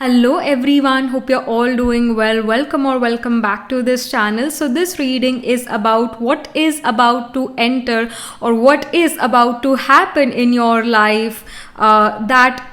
Hello everyone, hope you're all doing well. Welcome back to this channel. So this reading is about what is about to enter or what is about to happen in your life that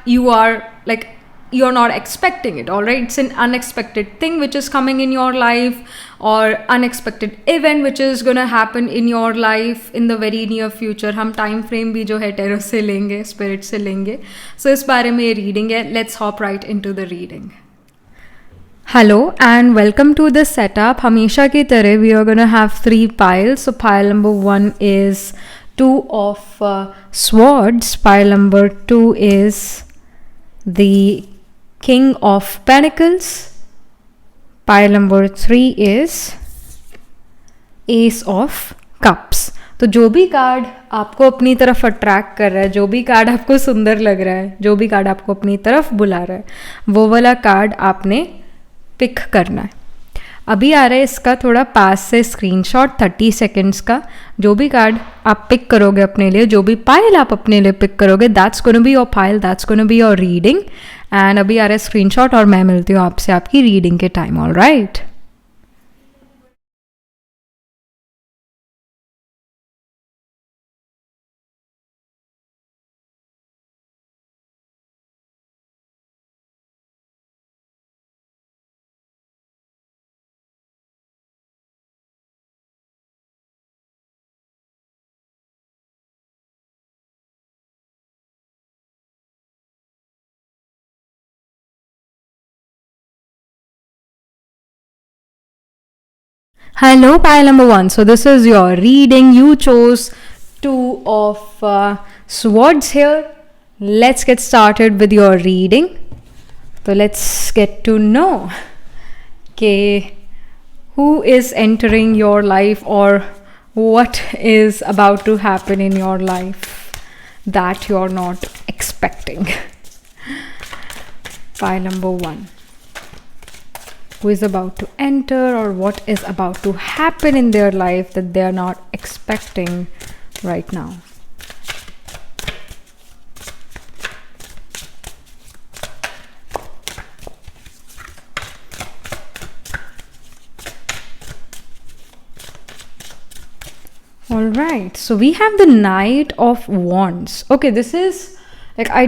you're not expecting it. All right, it's an unexpected thing which is coming in your life or unexpected event which is gonna happen in your life in the very near future. हम time frame भी जो है tarot से लेंगे, spirit से लेंगे. So इस बारे में ये reading है. Let's hop right into the reading. Hello and welcome to the setup. हमेशा की तरह we are gonna have 3 piles. So pile number 1 is 2 of swords. Pile number 2 is the King of Pentacles. Pile number 3 is Ace of Cups. तो जो भी card आपको अपनी तरफ attract कर रहा है, जो भी कार्ड आपको सुंदर लग रहा है, जो भी कार्ड आपको अपनी तरफ बुला रहा है, वो वाला कार्ड आपने पिक करना है. अभी आ रहा है इसका थोड़ा पास से स्क्रीनशॉट 30 सेकेंड्स का. जो भी कार्ड आप पिक करोगे अपने लिए, जो भी पाइल आप अपने लिए पिक करोगे, that's gonna be your pile, that's gonna be your reading. And अभी आ रहा है स्क्रीनशॉट और मैं मिलती हूँ आपसे आपकी रीडिंग के time. All right. Hello, pile number 1. So this is your reading. You chose 2 of swords here. Let's get started with your reading. So let's get to know who is entering your life or what is about to happen in your life that you're not expecting. Pile number 1. Who is about to enter or what is about to happen in their life that they are not expecting right now. All right, so we have the Knight of Wands. Okay, this is like I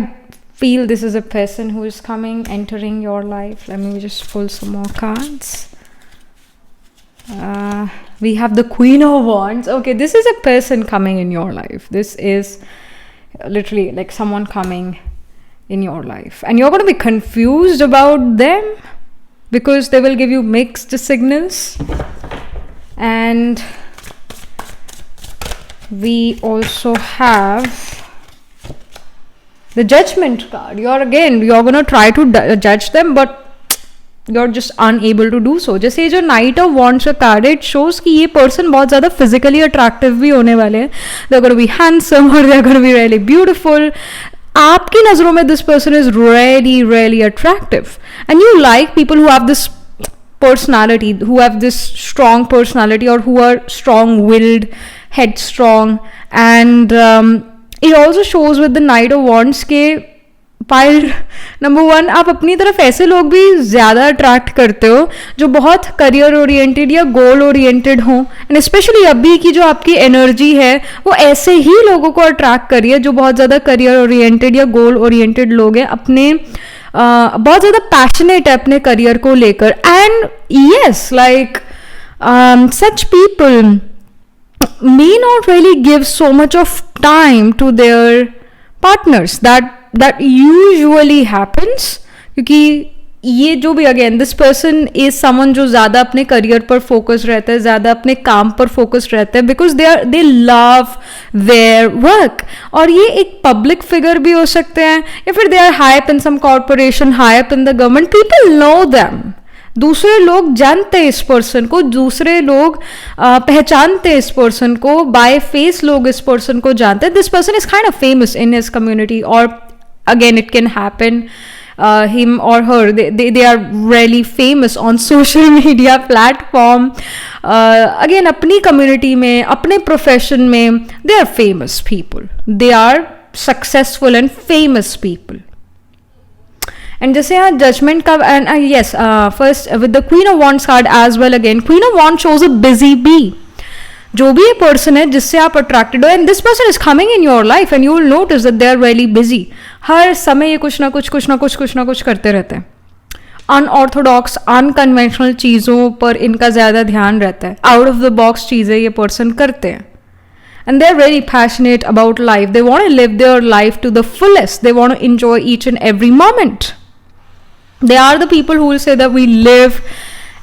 feel this is a person who is coming, entering your life. Let me just pull some more cards. We have the Queen of Wands. Okay, this is a person coming in your life. This is literally like someone coming in your life. And you're going to be confused about them because they will give you mixed signals. And we also have the Judgment card. You're going to try to judge them, but you're just unable to do so. जैसे ये जो Knight of Wands का card है, it shows कि ये person बहुत ज़्यादा physically attractive भी होने वाले हैं. They're going to be handsome or they're going to be really beautiful. आपकी नज़रों में this person is really attractive. And you like people who have this personality, who have this strong personality or who are strong-willed, headstrong. And it also shows with the Knight of Wands के pile number 1 आप अपनी तरफ ऐसे लोग भी ज़्यादा attract करते हो जो बहुत करियर ओरिएंटेड या गोल ओरिएंटेड हों. एंड स्पेशली अभी की जो आपकी एनर्जी है वो ऐसे ही लोगों को अट्रैक्ट करी है जो बहुत ज़्यादा करियर ओरिएंटेड या गोल ओरिएंटेड लोग हैं, अपने बहुत ज़्यादा पैशनेट है अपने करियर को लेकर. And yes, like such people may not really give so much of time to their partners. That usually happens क्योंकि ये जो भी again this person is someone जो ज़्यादा अपने करियर पर फोकस रहता है, ज़्यादा अपने काम पर फोकस रहता है because they love their work. और ये एक पब्लिक फिगर भी हो सकते हैं या फिर they are high up in some corporation, high up in the government. People know them. दूसरे लोग जानते हैं इस पर्सन को, दूसरे लोग पहचानते हैं इस पर्सन को, बाय फेस लोग इस पर्सन को जानते हैं. This person is kind of famous in his community और again it can happen him or her, they are really famous on social media platform. Again अपनी community में, अपने profession में, they are famous people, they are successful and famous people. And जैसे यहाँ judgement का, and yes first with the queen of wands card as well again, queen of wands shows a busy B. जो भी ये person है जिससे आप attracted हो, and this person is coming in your life and you will notice that they are very busy. हर समय ये कुछ ना कुछ करते रहते हैं. अनऑर्थोडॉक्स अनकन्वेंशनल चीज़ों पर इनका ज़्यादा ध्यान रहता है. आउट ऑफ द बॉक्स चीज़ें ये पर्सन करते हैं. And they're very passionate about life. They want to live their life to the fullest. They want to enjoy each and every moment. They are the people who will say that we live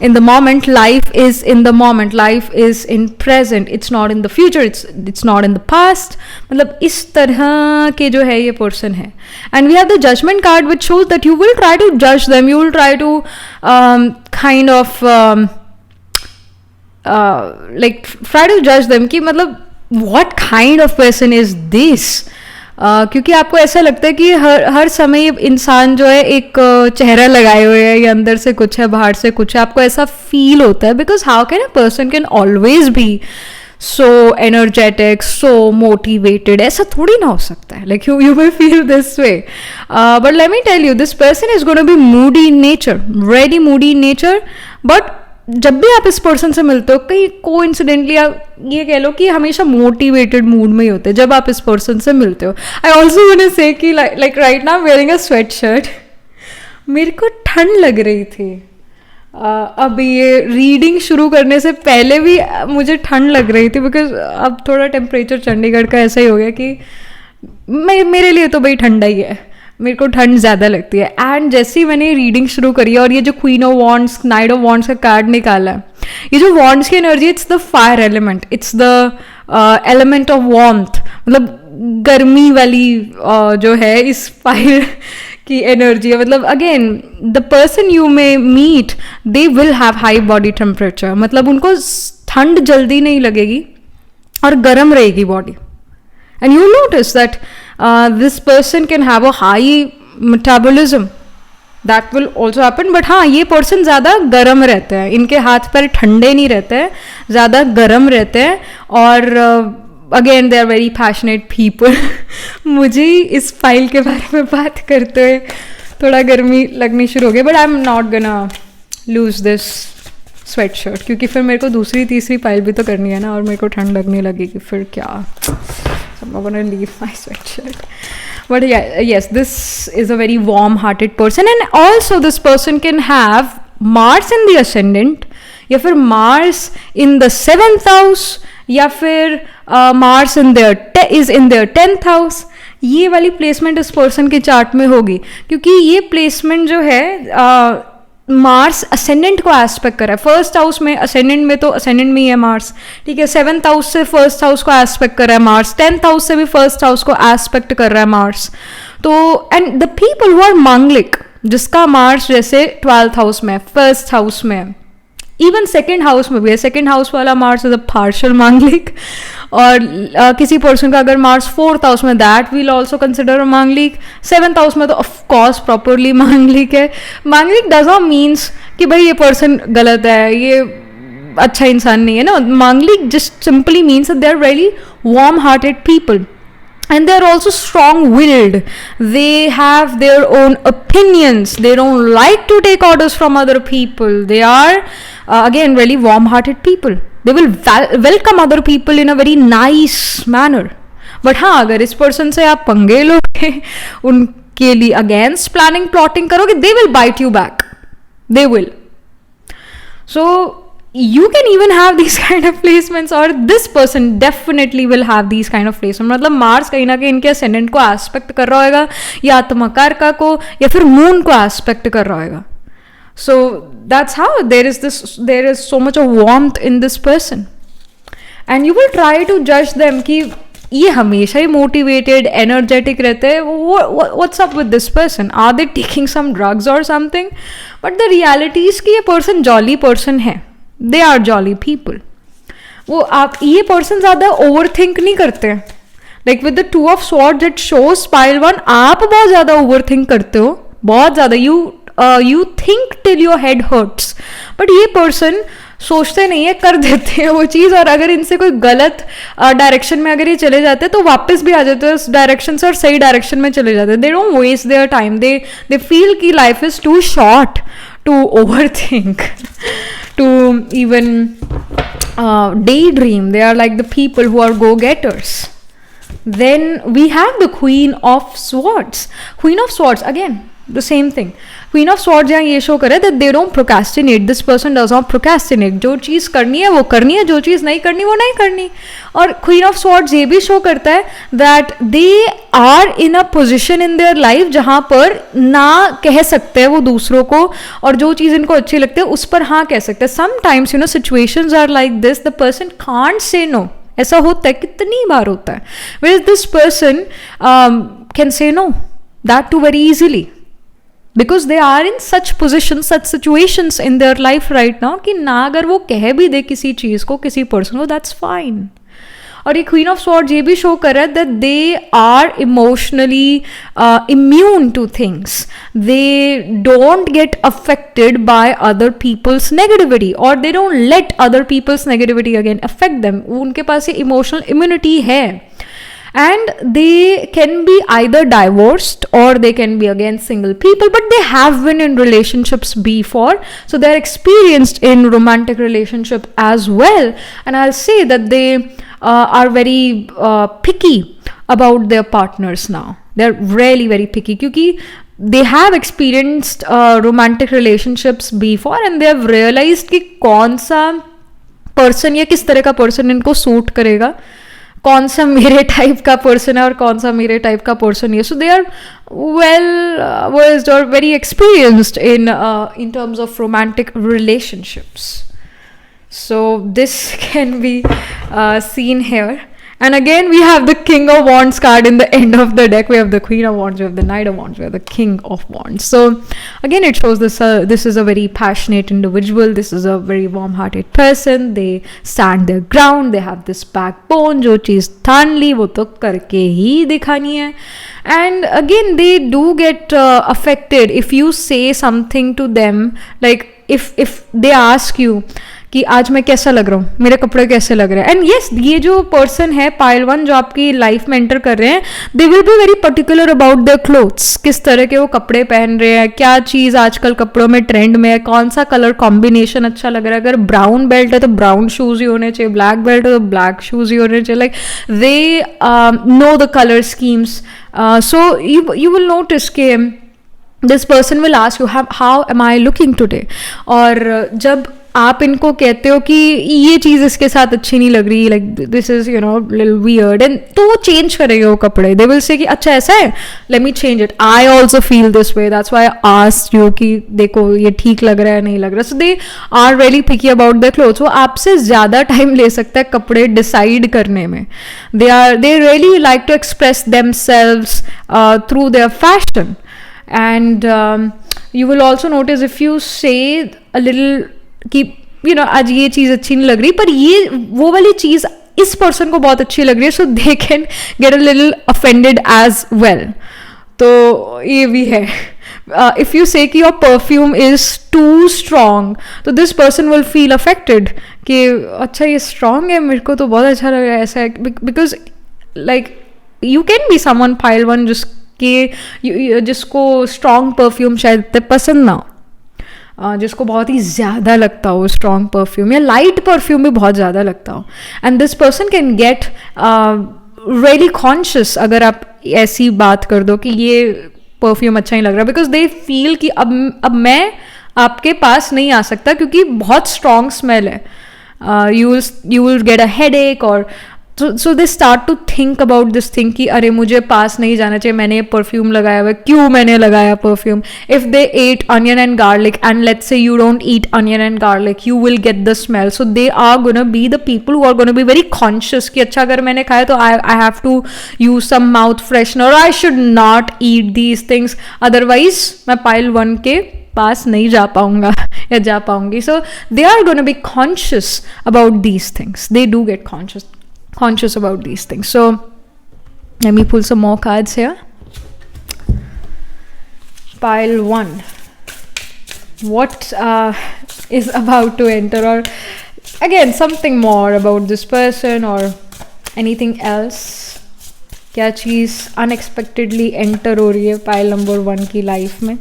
in the moment. Life is in the moment. Life is in present. It's not in the future. It's not in the past. मतलब इस तरह के जो है ये person है. And we have the judgment card which shows that you will try to judge them. You will try to kind of like try to judge them कि मतलब what kind of person is this? क्योंकि आपको ऐसा लगता है कि हर समय इंसान जो है एक चेहरा लगाए हुए है, ये अंदर से कुछ है बाहर से कुछ है, आपको ऐसा फील होता है. Because how can a person can always be so energetic, so motivated? ऐसा थोड़ी ना हो सकता है. Like you may feel this way, but let me tell you, this person is gonna be moody in nature, very moody in nature. But जब भी आप इस पर्सन से मिलते हो, कहीं कोइंसिडेंटली आप ये कह लो कि हमेशा मोटिवेटेड मूड में ही होते हैं जब आप इस पर्सन से मिलते हो. आई ऑल्सो वांट टू से कि like right now wearing a sweat shirt. मेरे को ठंड लग रही थी. अब ये रीडिंग शुरू करने से पहले भी मुझे ठंड लग रही थी, बिकॉज अब थोड़ा टेम्परेचर चंडीगढ़ का ऐसा ही हो गया कि मेरे लिए तो भाई ठंडा ही है, मेरे को ठंड ज़्यादा लगती है. एंड जैसे ही मैंने रीडिंग शुरू करी और ये जो queen of wands night of wands का कार्ड निकाला है, ये जो वॉन्ड्स की energy, it's the fire element, it's the element of warmth. मतलब गर्मी वाली जो है इस फायर की एनर्जी है. मतलब again the person you may meet they will have high body temperature. मतलब उनको ठंड जल्दी नहीं लगेगी और गर्म रहेगी body. And you will notice that this person can have a high metabolism. That will also happen. But हाँ, ये person ज़्यादा गर्म रहते हैं, इनके हाथ पैर ठंडे नहीं रहते हैं, ज़्यादा गर्म रहते हैं. और again they are very passionate people. मुझे इस फाइल के बारे में बात करते हुए थोड़ा गर्मी लगनी शुरू हो गई. But I am not gonna lose this sweat shirt, क्योंकि फिर मेरे को दूसरी तीसरी फाइल भी तो करनी है ना, और मेरे को ठंड लगने लगेगी फिर क्या. I'm not gonna leave my sweatshirt. But yeah, yes, this is a very warm-hearted person, and also this person can have Mars in the ascendant, या फिर Mars in the 7th house, या फिर Mars is in their 10th house. ये वाली placement इस person के chart में होगी, क्योंकि ये प्लेसमेंट जो है मार्स असेंडेंट को एस्पेक्ट कर रहा है. फर्स्ट हाउस में असेंडेंट में तो असेंडेंट में ही है मार्स, ठीक है. 7th हाउस से फर्स्ट हाउस को एस्पेक्ट कर रहा है मार्स. 10th हाउस से भी फर्स्ट हाउस को एस्पेक्ट कर रहा है मार्स. तो and the people who are manglik, जिसका मार्स जैसे 12th हाउस में, फर्स्ट हाउस में, इवन सेकेंड हाउस में भी है. सेकेंड हाउस वाला Mars is a partial manglik. और किसी पर्सन का अगर मार्स 4th हाउस में, that will also consider a manglik. 7th house में तो ऑफकोर्स प्रॉपरली मांगलिक है. मांगलिक डज नॉट मीन्स कि भाई ये पर्सन गलत है, ये अच्छा इंसान नहीं है ना. Manglik just simply means they are very warm hearted people. And they're also strong-willed. They have their own opinions. They don't like to take orders from other people. They are, again, really warm-hearted people. They will welcome other people in a very nice manner. But हाँ, अगर इस person से आप पंगे लोगे, उनके लिए against planning, plotting करोगे, they will bite you back. They will. So you can even have these kind of placements, or this person definitely will have these kind of placements. मतलब मार्स कहीं ना कहीं इनके असेंडेंट को aspect कर रहा होगा, या आत्मकारका को, या फिर मून को एस्पेक्ट कर रहा होगा. So that's how there is so much of warmth in this person, and you will try to judge them कि ये हमेशा ही मोटिवेटेड एनर्जेटिक रहते हैं. What's up with this person? Are they taking some drugs or something? But the reality is कि ये person jolly person है. They are jolly people. वो आप ये पर्सन ज़्यादा ओवर थिंक नहीं करते हैं. Like with the 2 of swords it shows pile 1, आप बहुत ज़्यादा ओवर थिंक करते हो, बहुत ज़्यादा. You think till your head hurts. But ये पर्सन सोचते नहीं है, कर देते हैं वो चीज़, और अगर इनसे कोई गलत डायरेक्शन में अगर ये चले जाते हैं तो वापस भी आ जाते हैं उस डायरेक्शन से और सही डायरेक्शन में चले जाते हैं. They don't waste their time, they feel कि life is too short to over think, to even daydream. They are like the people who are go-getters. Then we have the Queen of Swords. Queen of Swords, again, the same thing. Queen of Swords यहाँ ये show करे that they don't procrastinate. This person does not procrastinate. जो चीज़ करनी है वो करनी है, जो चीज़ नहीं करनी वो नहीं करनी. और Queen of Swords ये भी शो करता है that they are in a position in their life जहाँ पर ना कह सकते हैं वो दूसरों को, और जो चीज़ इनको अच्छी लगती है उस पर हाँ कह सकते हैं. Sometimes situations are like this, the person can't say no. ऐसा होता है, कितनी बार होता है. Whereas this person can say no, that too very easily. Because they are in such positions, such situations in their life right now कि ना अगर वो कह भी दे किसी चीज़ को, किसी पर्सन को, that's fine. और ये क्वीन ऑफ स्वॉर्ड्स ये भी शो कर रहा है that they are emotionally immune to things. They don't get affected by other people's negativity, or they don't let other people's negativity again affect them. उनके पास ये emotional immunity है. And they can be either divorced or they can be again single people, but they have been in relationships before, so they're experienced in romantic relationship as well. And I'll say that they are very picky about their partners now. They're really very picky क्योंकि they have experienced romantic relationships before and they have realized कि कौन सा person या किस तरह का person इनको suit करेगा, कौन सा मेरे टाइप का पर्सन है और कौन सा मेरे टाइप का पर्सन है. So they are well versed और very experienced in terms of romantic relationships. So this can be seen here. And again we have the King of Wands card in the end of the deck. We have the Queen of Wands, we have the Knight of Wands, we have the King of Wands. So again it shows this is a very passionate individual, this is a very warm-hearted person. They stand their ground, they have this backbone. जो चीज़ ठान ली वो तो करके ही दिखानी है. And again they do get affected if you say something to them, like if they ask you कि आज मैं कैसा लग रहा हूँ, मेरे कपड़े कैसे लग रहे हैं. एंड येस, ये जो पर्सन है पाइल वन जो आपकी लाइफ में एंटर कर रहे हैं, दे will be very particular about their clothes. किस तरह के वो कपड़े पहन रहे हैं, क्या चीज़ आजकल कपड़ों में ट्रेंड में है, कौन सा कलर कॉम्बिनेशन अच्छा लग रहा है. अगर ब्राउन बेल्ट है तो ब्राउन शूज़ ही होने चाहिए, ब्लैक बेल्ट है तो ब्लैक शूज़ ही होने चाहिए. Like they know the colour schemes. So you will notice के this person will ask you how am I looking today. और जब आप इनको कहते हो कि ये चीज़ इसके साथ अच्छी नहीं लग रही, like this is you know little weird, and तो वो चेंज करेंगे वो कपड़े. दे विल से कि अच्छा ऐसा है, let me change it, I also feel this way, that's why I asked you कि देखो ये ठीक लग रहा है नहीं लग रहा. So they are really picky about the clothes. वो आपसे ज़्यादा टाइम ले सकता है कपड़े डिसाइड करने में. They really like to express themselves through their fashion. And you will also notice if you say a little कि यू नो आज ये चीज़ अच्छी नहीं लग रही, पर ये वो वाली चीज़ इस पर्सन को बहुत अच्छी लग रही है, so they can get a little offended as well. तो ये भी है. इफ़ यू से कि your perfume is too strong, तो this person will feel affected कि अच्छा ये स्ट्रॉन्ग है, मेरे को तो बहुत अच्छा लग रहा है ऐसा है. Because like you can be someone pile one जिसको स्ट्रॉन्ग परफ्यूम शायद पसंद ना हो, जिसको बहुत ही ज़्यादा लगता हो स्ट्रॉन्ग परफ्यूम, या लाइट परफ्यूम भी बहुत ज़्यादा लगता हो. And this person can get really conscious अगर आप ऐसी बात कर दो कि ये परफ्यूम अच्छा नहीं लग रहा, बिकॉज दे फील कि अब मैं आपके पास नहीं आ सकता क्योंकि बहुत स्ट्रॉन्ग स्मेल है. You will get a headache. और so they start to think about this thing कि अरे मुझे पास नहीं जाना चाहिए, मैंने ये परफ्यूम लगाया हुआ है, क्यों मैंने लगाया perfume. If they ate onion and garlic and let's say you don't eat onion and garlic, you will get the smell. So they are gonna be the people who are gonna be very conscious कि अच्छा अगर मैंने खाया तो I have to use some mouth freshener, I should not eat these things, otherwise मैं pile 1 के पास नहीं जा पाऊंगा या जा पाऊंगी. So they are gonna be conscious about these things. They do get conscious about these things. So let me pull some more cards here. Pile 1. what is about to enter, or again something more about this person or anything else. क्या चीज़ unexpectedly enter हो रही है pile number 1 की life में.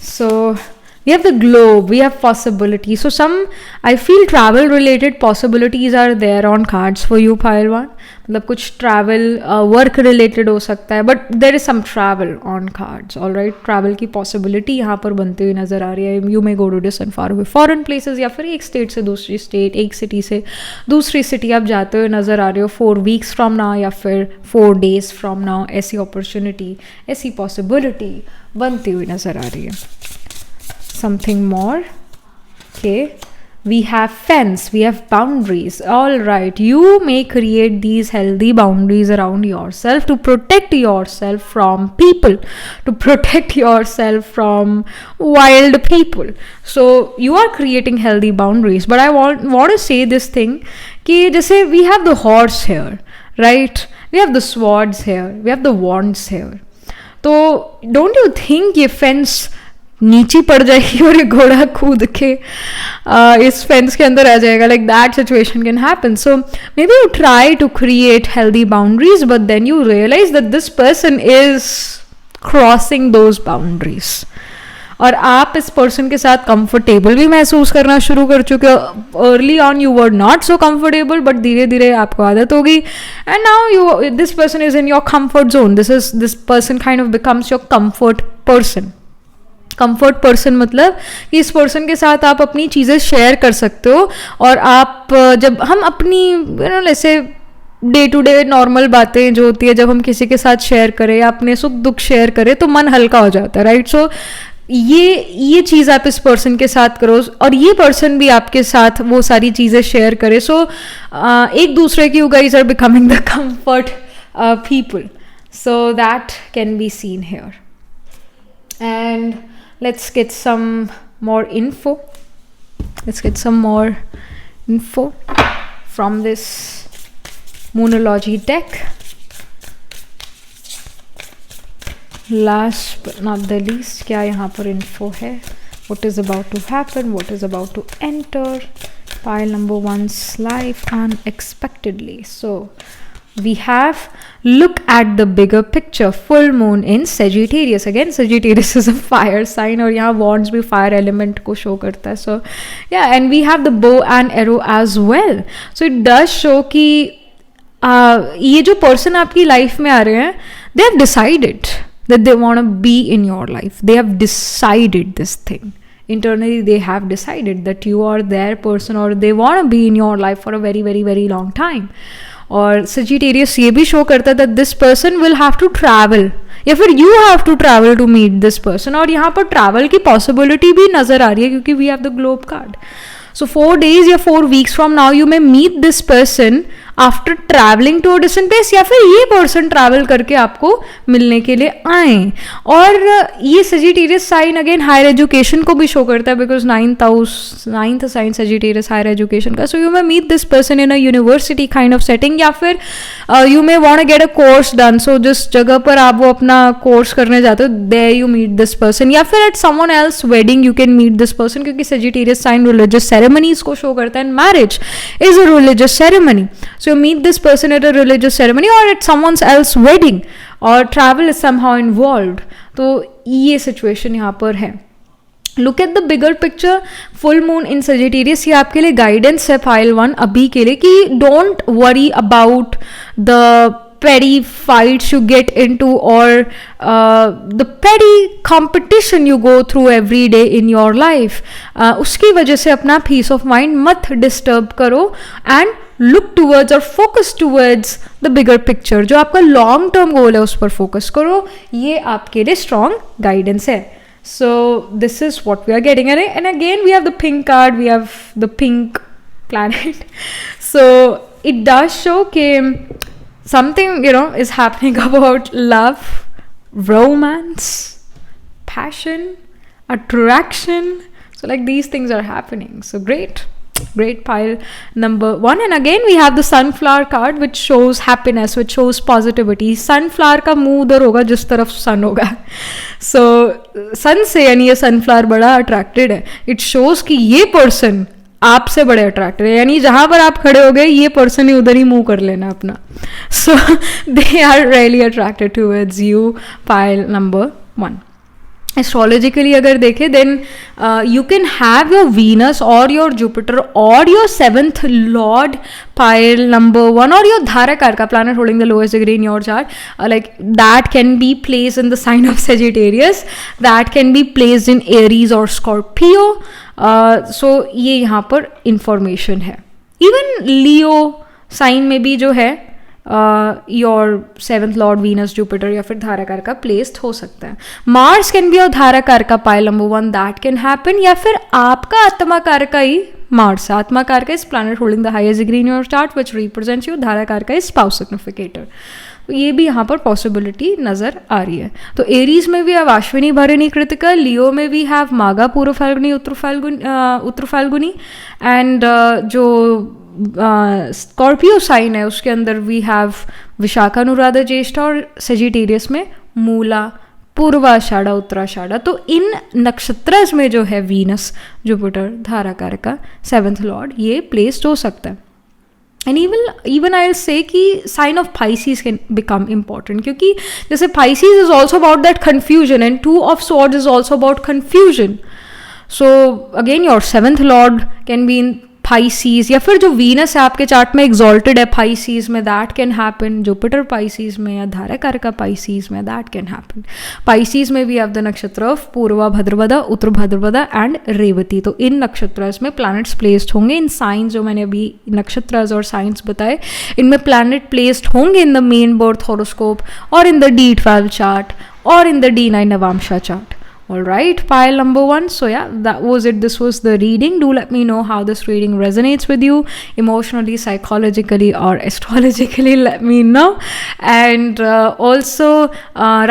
So we have the globe, we have possibilities. So some, I feel travel related possibilities are there on cards for you, pile 1. मतलब कुछ travel work related हो सकता है, but there is some travel on cards, all right. travel की possibility यहाँ पर बनती हुई नज़र आ रही है. You may go to distant far away foreign places, या फिर एक state से दूसरी state, एक city से दूसरी city आप जाते हुए नज़र आ रहे हो 4 weeks from now या फिर 4 days from now. ऐसी opportunity, ऐसी possibility बनती हुई नज़र आ रही है. Something more. Okay, we have fence, we have boundaries. All right, you may create these healthy boundaries around yourself to protect yourself from people, to protect yourself from wild people. So you are creating healthy boundaries. But I want to say this thing कि जैसे we have the horse here, right? We have the swords here, we have the wands here. तो don't you think ये fence नीचे पड़ जाएगी और ये घोड़ा कूद के इस फेंस के अंदर आ जाएगा? Like that situation can happen. So maybe you try to create healthy boundaries, but then you realise that this person is crossing those boundaries, और आप इस पर्सन के साथ कंफर्टेबल भी महसूस करना शुरू कर चुके हो. Early on you were not so comfortable, but धीरे धीरे आपको आदत होगी, and now you, this person is in your comfort zone. This person kind of becomes your comfort person. Comfort person मतलब कि इस पर्सन के साथ आप अपनी चीज़ें शेयर कर सकते हो, और आप जब हम अपनी ऐसे डे टू डे नॉर्मल बातें जो होती है जब हम किसी के साथ शेयर करें या अपने सुख दुख शेयर करें तो मन हल्का हो जाता है, राइट. सो ये चीज़ आप इस पर्सन के साथ करो और ये पर्सन भी आपके साथ वो सारी चीज़ें शेयर करे. सो एक दूसरे की, you guys are becoming the comfort people. So that can be seen here. And let's get some more info. Let's get some more info from this Moonology deck. Last but not the least, क्या यहाँ पर info है? What is about to happen? What is about to enter pile number 1's life unexpectedly? So we have, look at the bigger picture. Full moon in Sagittarius. Again, Sagittarius is a fire sign, और यहाँ wands भी fire element को show करता है. So yeah, and we have the bow and arrow as well. So it does show कि ये जो person आपकी life में आ रहे हैं, they have decided that they want to be in your life. They have decided this thing. Internally they have decided that you are their person, or they want to be in your life for a very very very long time. और Sagittarius ये भी show करता है that this person will have to travel, या फिर you have to travel to meet this person. और यहाँ पर travel की possibility भी नज़र आ रही है क्योंकि we have the globe card. So 4 days या 4 weeks from now you may meet this person after travelling to a distant place, या फिर ये पर्सन ट्रैवल करके आपको मिलने के लिए आए. और ये Sagittarius sign again higher education को भी शो करता है, because 9th sign Sagittarius higher education का. So you may meet this person in a university kind of setting, या फिर you may want to get a course done. So जिस जगह पर आप वो अपना कोर्स करने जाते हो, there you meet this person, या फिर at someone else wedding you can meet this person, क्योंकि सजिटेरियस साइन रिलीजियस सेरेमनीज को शो करता है, and marriage is a religious ceremony. So you meet this person at a religious ceremony or at someone else's wedding, or travel is somehow involved. तो ये situation यहाँ पर है. Look at the bigger picture. Full moon in Sagittarius ये आपके लिए guidance है pile 1 अभी के लिए कि don't worry about the petty fights you get into, or the petty competition you go through every day in your life. उसकी वजह से अपना peace of mind मत disturb करो, and look towards or focus towards the bigger picture. जो आपका long term goal है उस पर focus करो. ये आपके लिए strong guidance है. So this is what we are getting. And again we have the pink card, we have the pink planet. So it does show that something is happening about love, romance, passion, attraction. So like these things are happening. So great pile number 1. And again we have the sunflower card, which shows happiness, which shows positivity. sunflower का मुंह उधर होगा जिस तरफ sun होगा. So सन से, यानी ये सनफ्लावर बड़ा अट्रैक्टेड है, इट शोज कि ये पर्सन आपसे बड़े अट्रैक्टेड है, यानी जहां पर आप खड़े हो गए ये पर्सन ही उधर ही मूव कर लेना अपना. So they are really attracted towards you. Pile number 1. Astrologically अगर देखें then you can have your Venus और योर जुपिटर और your 7th lord pile number 1 और योर धारकार का planet holding the lowest degree in your chart, like that can be placed in the sign of Sagittarius, that can be placed in Aries और Scorpio. So ये यहाँ पर information है. Even लियो sign में भी जो है your 7th Lord Venus Jupiter या फिर धाराकार का प्लेस्ड हो सकता है. मार्स कैन बी और धाराकार का pile number 1, that can happen, या फिर आपका आत्माकार का ही मार्स, आत्माकार का इस planet holding the highest degree in your chart which represents you, धाराकार का इस स्पाउस सिग्निफिकेटर. तो ये भी यहाँ पर पॉसिबिलिटी नजर आ रही है. तो एरीज में भी हैव अश्विनी भरणी कृतिका, लियो में भी हैव मागा पूर्व फाल्गुनी उत्तर फाल्गुनी, एंड जो स्कॉर्पियो साइन है उसके अंदर वी हैव विशाखा अनुराधा ज्येष्ठा, और सेजिटेरियस में मूला पूर्वाषाढ़ा उत्तराषाढ़ा. तो इन नक्षत्रस में जो है वीनस जुपिटर धाराकार का 7th लॉर्ड ये प्लेस्ड हो सकता है. And even I will say कि sign of Pisces can become important, क्योंकि जैसे Pisces is also about that confusion and 2 of swords is also about confusion. So again your 7th lord can be in Pisces, या फिर जो Venus है आपके chart में exalted है Pisces में, that can happen. Jupiter Pisces में या धाराकार का पाइसिस में, दैट कैन हैपन. पाइसिस में भी have the nakshatra of Purva Bhadrapada, Uttara Bhadrapada and Revati. तो इन नक्षत्रस में प्लैनेट्स प्लेस्ड होंगे. इन साइंस जो मैंने अभी नक्षत्रस और साइंस बताए, इनमें प्लैनेट प्लेस्ड होंगे in the main birth horoscope और इन द D12 चार्ट और in the D9 Navamsa chart. All right, pile number 1. So yeah, that was it. This was the reading. Do let me know how this reading resonates with you emotionally, psychologically, or astrologically. Let me know. And also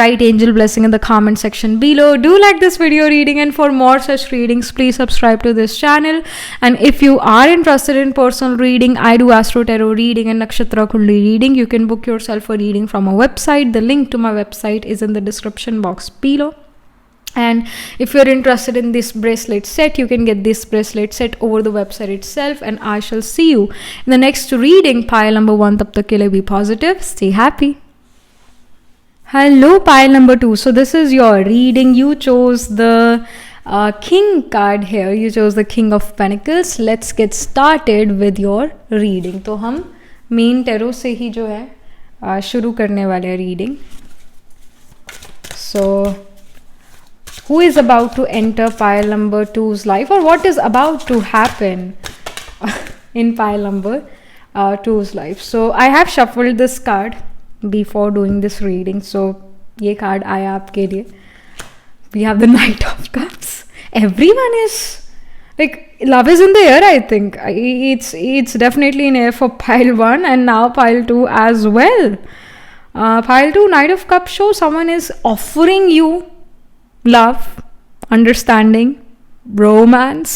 write angel blessing in the comment section below. Do like this video reading, and for more such readings, please subscribe to this channel. And if you are interested in personal reading, I do Astro Tarot reading and Nakshatra Kundli reading. You can book yourself a reading from a website. The link to my website is in the description box below. And if you're interested in this bracelet set, you can get this bracelet set over the website itself. And I shall see you in the next reading. Pile number 1. Tab tak ke liye be positive, stay happy. Hello, pile number 2. So this is your reading. You chose the King card here. You chose the King of Pentacles. Let's get started with your reading. तो हम main tarot से ही जो है शुरू करने वाले हैं reading. So who is about to enter pile number 2's life, or what is about to happen in pile number 2's life? So I have shuffled this card before doing this reading. So ये card आया आपके लिए. We have the Knight of Cups. Everyone is like, love is in the air. I think it's definitely in air for pile 1 and now pile 2 as well. Pile 2, Knight of Cups shows someone is offering you love, understanding, romance.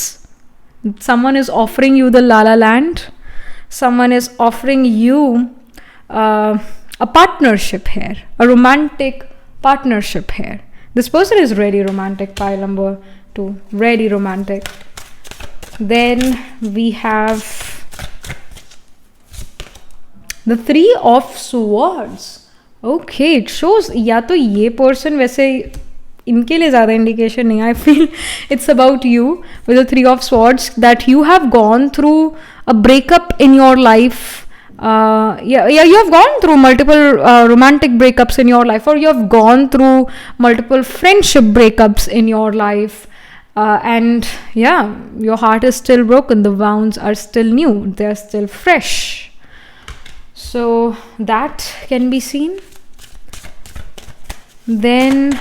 Someone is offering you the La La Land. Someone is offering you a partnership here, a romantic partnership here. This person is really romantic, pile number 2, really romantic. Then we have the 3 of Swords. Okay, it shows या तो ये person वैसे इनके लिए ज़्यादा indication नहीं. I feel it's about you with the 3 of Swords that you have gone through a breakup in your life. you have gone through multiple romantic breakups in your life, or you have gone through multiple friendship breakups in your life, and yeah, your heart is still broken, the wounds are still new, they're still fresh. So that can be seen. Then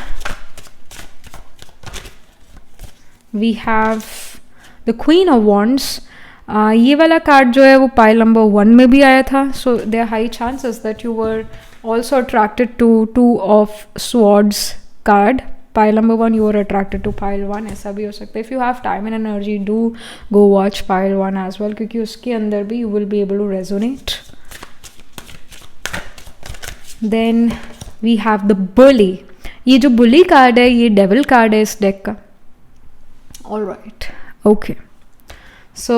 we have the Queen of Wands. ये वाला card जो है वो pile number 1 में भी आया था. So there are high chances that you were also attracted to 2 of Swords card. Pile number 1 you are attracted to pile 1, ऐसा भी हो सकता है. If you have time and energy, do go watch pile 1 as well, क्योंकि उसके अंदर भी you will be able to resonate. Then we have the bully. ये जो बुली कार्ड है ये डेविल कार्ड है इस डेक का. All right, okay. So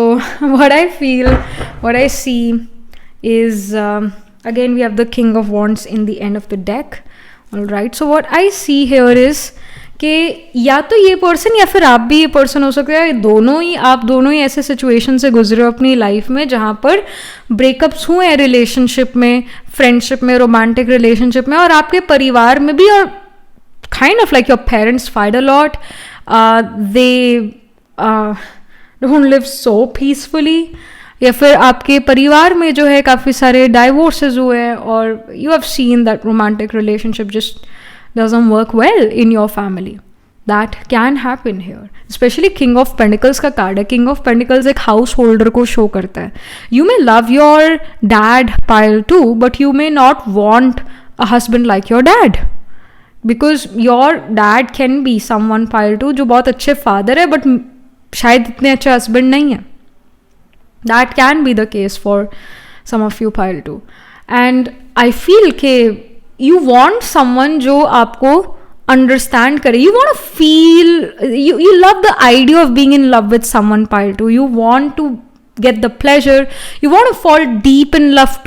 what I feel, what I see is again we have the King of Wands in the end of the deck. All right, so what I see here is कि या तो ये person या फिर आप भी ये person हो सकते हैं. दोनों ही, आप दोनों ही ऐसे सिचुएशन से गुजरे हो अपनी लाइफ में जहाँ पर ब्रेकअप्स हुए हैं रिलेशनशिप में, फ्रेंडशिप में, रोमांटिक रिलेशनशिप में, और आपके परिवार में भी. और kind of like your parents fight a lot, they don't live so peacefully, या फिर आपके परिवार में जो है काफ़ी सारे डाइवोर्सेस हुए हैं, और you have seen that romantic relationship just doesn't work well in your family. That can happen here. Especially King of Pentacles का कार्ड है. King of Pentacles एक हाउस होल्डर को शो करता है. You may love your dad pile too, but you may not want a husband like your dad. Because your dad can be someone pile too जो बहुत अच्छे father है but शायद इतने अच्छे हस्बैंड नहीं है. That can be the case for some of you pile too. And I feel कि you want someone जो आपको understand करे. You want to feel, you love the idea of being in love with someone pile too. You want to get the pleasure. You want to fall deep in love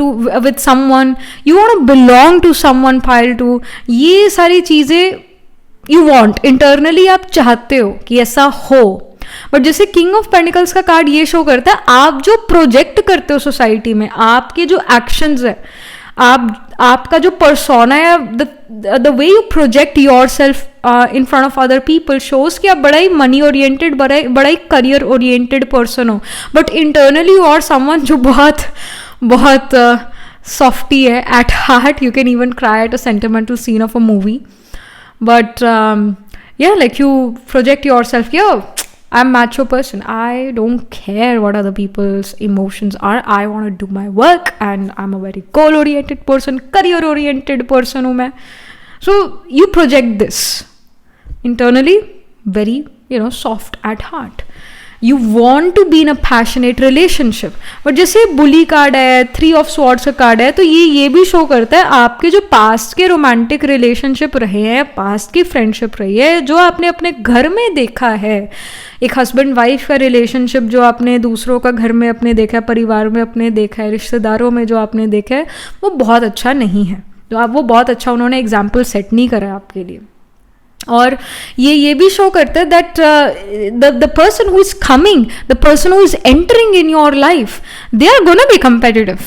with someone. You want to belong to someone pile too. ये सारी चीज़ें you want. Internally आप चाहते हो कि ऐसा हो. But जैसे किंग ऑफ पेंटिकल्स का कार्ड ये शो करता है, आप जो प्रोजेक्ट करते हो सोसाइटी में, आपके जो एक्शंस है, आपका जो पर्सोना है, the way you project yourself in front of other people shows कि आप बड़ा ही मनी ओरिएंटेड, बड़ा ही करियर ओरिएंटेड पर्सन हो. But internally you are someone जो बहुत बहुत सॉफ्टी है at heart. You can even cry at a sentimental scene of a movie. But yeah, like you project yourself, yo, I'm macho person, I don't care what other people's emotions are, I want to do my work and I'm a very goal oriented person, career oriented person hu main. So you project this internally, very, you know, soft at heart. You want to be in a passionate relationship. But जैसे बुली card है, 3 of swords का card है, तो ये भी show करता है आपके जो पास्ट के रोमांटिक रिलेशनशिप रहे हैं, पास्ट की फ्रेंडशिप रही है, जो आपने अपने घर में देखा है, एक हस्बैंड वाइफ का रिलेशनशिप जो आपने दूसरों का घर में अपने देखा है, परिवार में अपने देखा है, रिश्तेदारों में जो आपने देखा है, वो बहुत अच्छा नहीं है. तो आप वो बहुत अच्छा उन्होंने एग्जाम्पल सेट नहीं करा आपके लिए. और ये भी शो करता है that the person who is coming, the person who is entering in your life, they are gonna be competitive,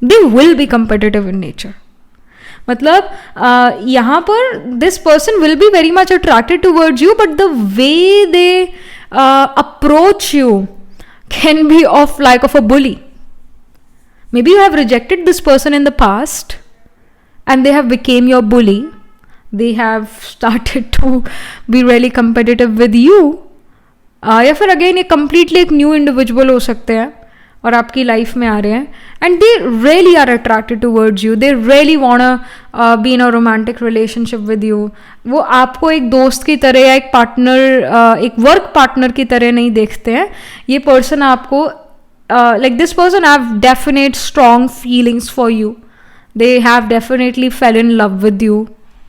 they will be competitive in nature. मतलब यहाँ पर this person will be very much attracted towards you, but the way they approach you can be of like of a bully. Maybe you have rejected this person in the past and they have became your bully. They have started to be really competitive with you. या फिर again एक completely एक new individual हो सकते हैं और आपकी life में आ रहे हैं, and they really are attracted towards you, they really want be in a romantic relationship with you. वो आपको एक दोस्त की तरह या एक पार्टनर, एक वर्क पार्टनर की तरह नहीं देखते हैं. ये पर्सन आपको like this person have definite strong feelings for you. They have definitely fell in love with you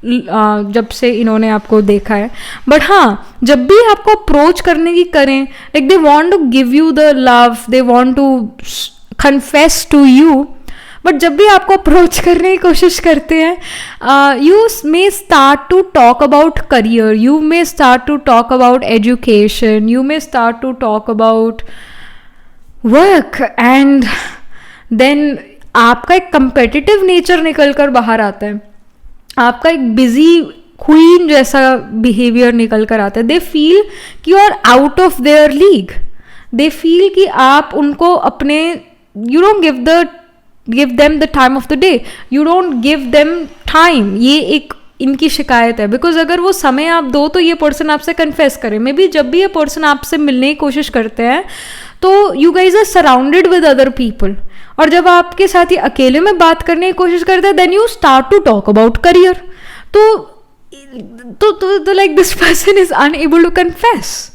जब से इन्होंने आपको देखा है. बट हाँ, जब भी आपको अप्रोच करने की करें, like they want to give you the love, they want to confess to you, but जब भी आपको अप्रोच करने की कोशिश करते हैं, you may start to talk about career, you may start to talk about education, you may start to talk about work, and then आपका एक कंपेटिटिव नेचर निकल कर बाहर आता है, आपका एक बिजी क्वीन जैसा बिहेवियर निकल कर आता है. दे फील कि you are out of their league, they feel कि आप उनको अपने, you don't give them the time of the day, you don't give them time. ये एक इनकी शिकायत है, बिकॉज अगर वो समय आप दो तो ये पर्सन आपसे कन्फेस करे. मे बी जब भी ये पर्सन आपसे मिलने की कोशिश करते हैं तो you guys are surrounded with other people, और जब आपके साथ ही अकेले में बात करने की कोशिश करते हैं, then you start to talk about career. तो like this person is unable to confess.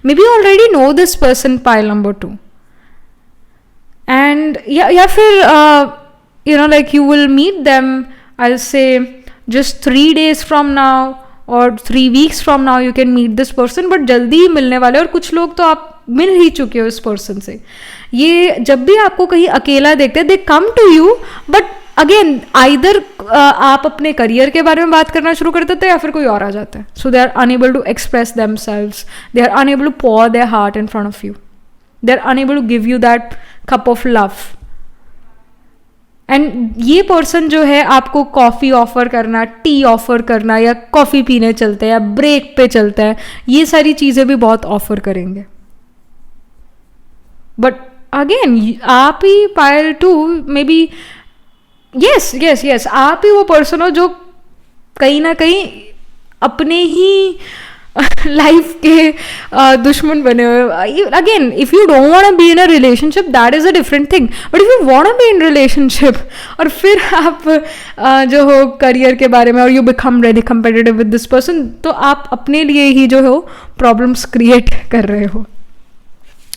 May be already know this person, pile number 2. And या फिर you know like you will meet them, I will say just 3 days from now और 3 weeks from now you can meet this person, but जल्दी ही मिलने वाले, और कुछ लोग तो आप मिल ही चुके हो इस पर्सन से. ये जब भी आपको कहीं अकेला देखते हैं, they come to you, but again either आप अपने करियर के बारे में बात करना शुरू कर देते हैं या फिर कोई और आ जाता है. So they are unable to express themselves, they are unable to pour their heart in front of you, they are unable to give you that cup of love. And ये पर्सन जो है आपको कॉफ़ी ऑफर करना, T offer करना, या coffee पीने चलते हैं, या ब्रेक पे चलते हैं, ये सारी चीज़ें भी बहुत ऑफर करेंगे. बट अगेन आप ही pile two maybe, yes yes yes, आप ही वो पर्सन हो जो कहीं ना कहीं अपने ही लाइफ के दुश्मन बने हुए. Again if you don't want to be in a relationship, that is a different thing, but if you want to be in relationship और फिर आप जो हो करियर के बारे में, और you become ready competitive with this person, तो आप अपने लिए ही जो हो प्रॉब्लम्स क्रिएट कर रहे हो.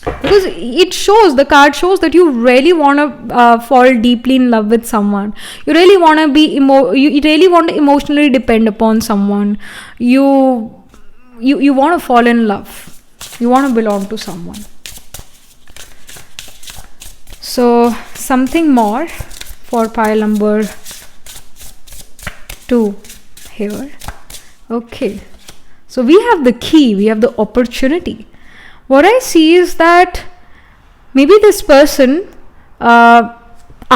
Because it shows, the card shows that you really want to fall deeply in love with someone. You really want to be you really want to emotionally depend upon someone. You want to fall in love. You want to belong to someone. So something more for pile number 2 here. Okay. So we have the key. We have the opportunity. What I see is that maybe this person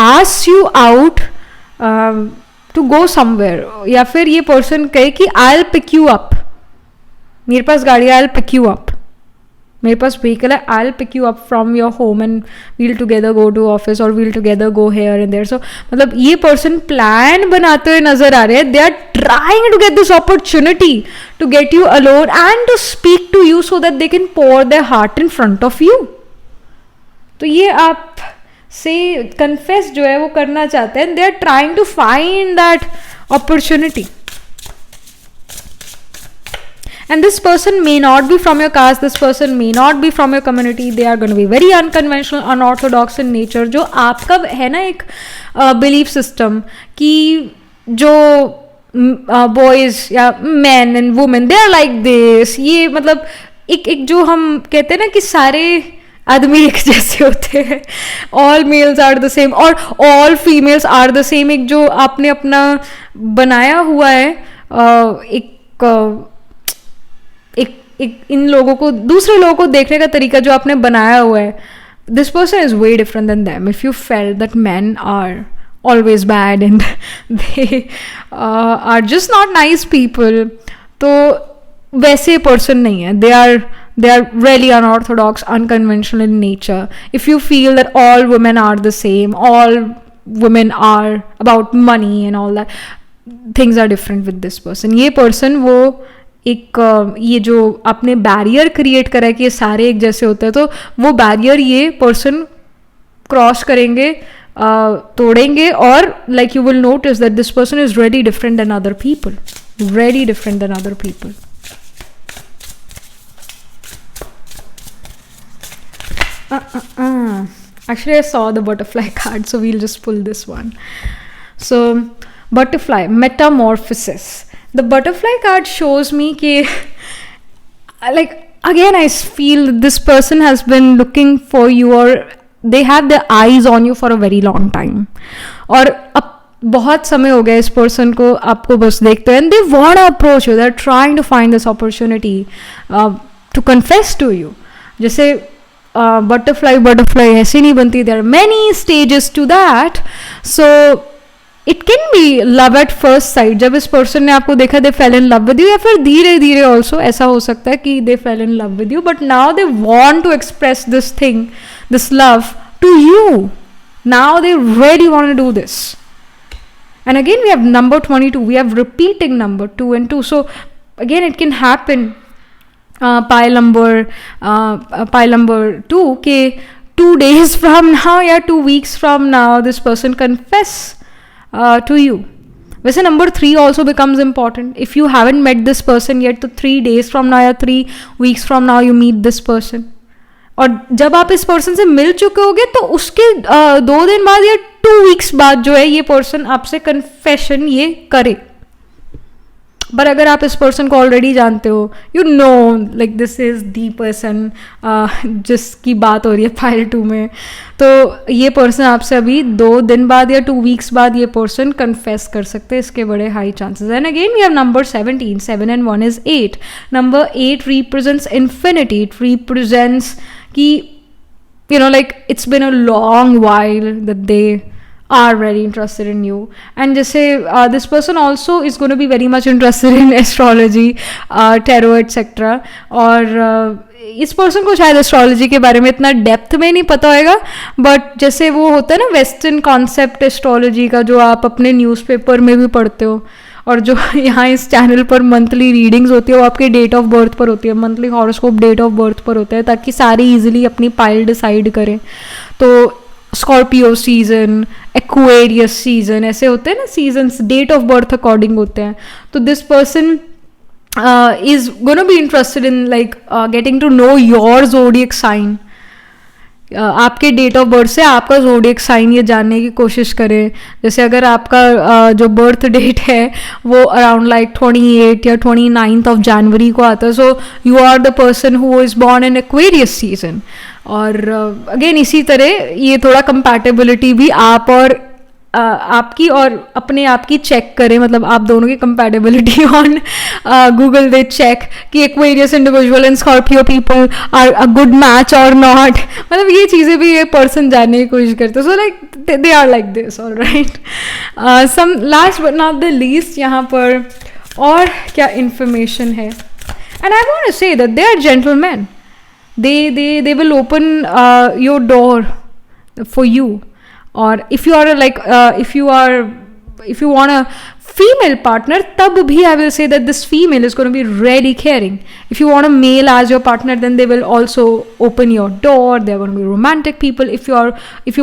asks you out to go somewhere, या फिर ये person कहे कि I'll pick you up, मेरे पास गाड़ी है, I'll pick you up, मेरे पास vehicle है, I'll pick you up from your home and we'll together go to office or we'll together go here and there. So मतलब ये person plan बनाते हुए नजर आ रहे हैं. They are trying to get this opportunity to get you alone and to speak to you so that they can pour their heart in front of you. तो ये आप से confess जो है वो करना चाहते हैं. They are trying to find that opportunity. And this person may not be from your caste, this person may not be from your community, they are going to be very unconventional, unorthodox in nature. जो आपका है ना एक belief system कि जो boys या men and women they are like this, ये मतलब एक जो हम कहते हैं ना कि सारे आदमी एक जैसे होते हैं, all males are the same और all females are the same, एक जो आपने अपना बनाया हुआ है एक इन लोगों को, दूसरे लोगों को देखने का तरीका जो आपने बनाया हुआ है, this person is way different than them. If you felt that men are always bad and they are just not nice people, तो वैसे person नहीं है. They are really unorthodox, unconventional in nature. If you feel that all women are the same, all women are about money and all that, things are different with this person. ये person वो एक ये जो आपने barrier create करा है कि ये सारे एक जैसे होते हैं, तो वो बैरियर ये पर्सन क्रॉस करेंगे, तोड़ेंगे, और like you will notice that this person is really different than other people, really different than other people. Actually, I saw the butterfly card, so we'll just pull this one. So, butterfly, metamorphosis. The butterfly card shows me that, like, again, I feel this person has been looking for you, or they have their eyes on you for a very long time. और अब बहुत समय हो गया इस person को आपको बस देखते हैं, and they want to approach you, they're trying to find this opportunity to confess to you. जैसे butterfly ऐसे नहीं बनती, there are many stages to that. So it can be love at first sight. जब इस person ने आपको देखा, they fell in love with you, या फिर धीरे धीरे also ऐसा हो सकता है कि they fell in love with you, but now they want to express this thing, this love to you. Now they really want to do this. And again we have number 22, we have repeating number 2 and 2. So again it can happen. Pile number 2 के 2 days from now या 2 weeks from now this person confess to you. वैसे number 3 also becomes important. If you haven't met this person yet, तो 3 days from now या 3 weeks from now you meet this person. और जब आप इस person से मिल चुके होगे तो उसके 2 दिन बाद या 2 weeks बाद जो है ये पर्सन आपसे कन्फेशन ये करे. पर अगर आप इस पर्सन को ऑलरेडी जानते हो, you know like this is the person जिसकी बात हो रही है पाइल 2 में, तो ये पर्सन आपसे अभी 2 दिन बाद या 2 वीक्स बाद ये पर्सन कन्फेस कर सकते हैं, इसके बड़े high chances. And again we have number 17, 7 and 1 is 8. Number 8 represents infinity, it represents कि you know like it's been a long while that they are very interested in you, and just say this person also is going to be very much interested in astrology, tarot etc. और इस person को शायद astrology के बारे में इतना depth में नहीं पता होगा, बट जैसे वो होता है ना वेस्टर्न कॉन्सेप्ट एस्ट्रोलॉजी का जो आप अपने न्यूज़पेपर में भी पढ़ते हो, और जो यहाँ इस चैनल पर मंथली रीडिंग्स होती है वो आपके डेट ऑफ बर्थ पर होती है, monthly horoscope date of birth पर होता है, ताकि सारे इजीली अपनी पाइल डिसाइड करें। तो स्कॉर्पियो सीजन, एक्वेरियस सीजन, ऐसे होते हैं ना seasons, date of birth according होते हैं। तो this person is going to be interested in like getting to know your zodiac sign. आपके डेट ऑफ बर्थ से आपका ज़ोडिएक साइन ये जानने की कोशिश करें। जैसे अगर आपका जो बर्थ डेट है वो अराउंड लाइक 28 या 29 ऑफ जनवरी को आता है, so you are the person who is born in Aquarius season. और अगेन इसी तरह ये थोड़ा कंपैटिबिलिटी भी आप और आपकी और अपने आप की चेक करें, मतलब आप दोनों की compatibility on Google they check कि Aquarius individual and Scorpio people are a good match और नॉट, मतलब ये चीज़ें भी ये पर्सन जानने की कोशिश करते हैं। So like they are like this, all right. Some last but not the least यहाँ पर और क्या इंफॉर्मेशन है, and I want to say that they are gentleman, they will open your door for you. Or if you are like if you want a female partner, tab bhi I will say that this female is going to be really caring. If you want a male as your partner, then they will also open your door. They are going to be romantic people. If you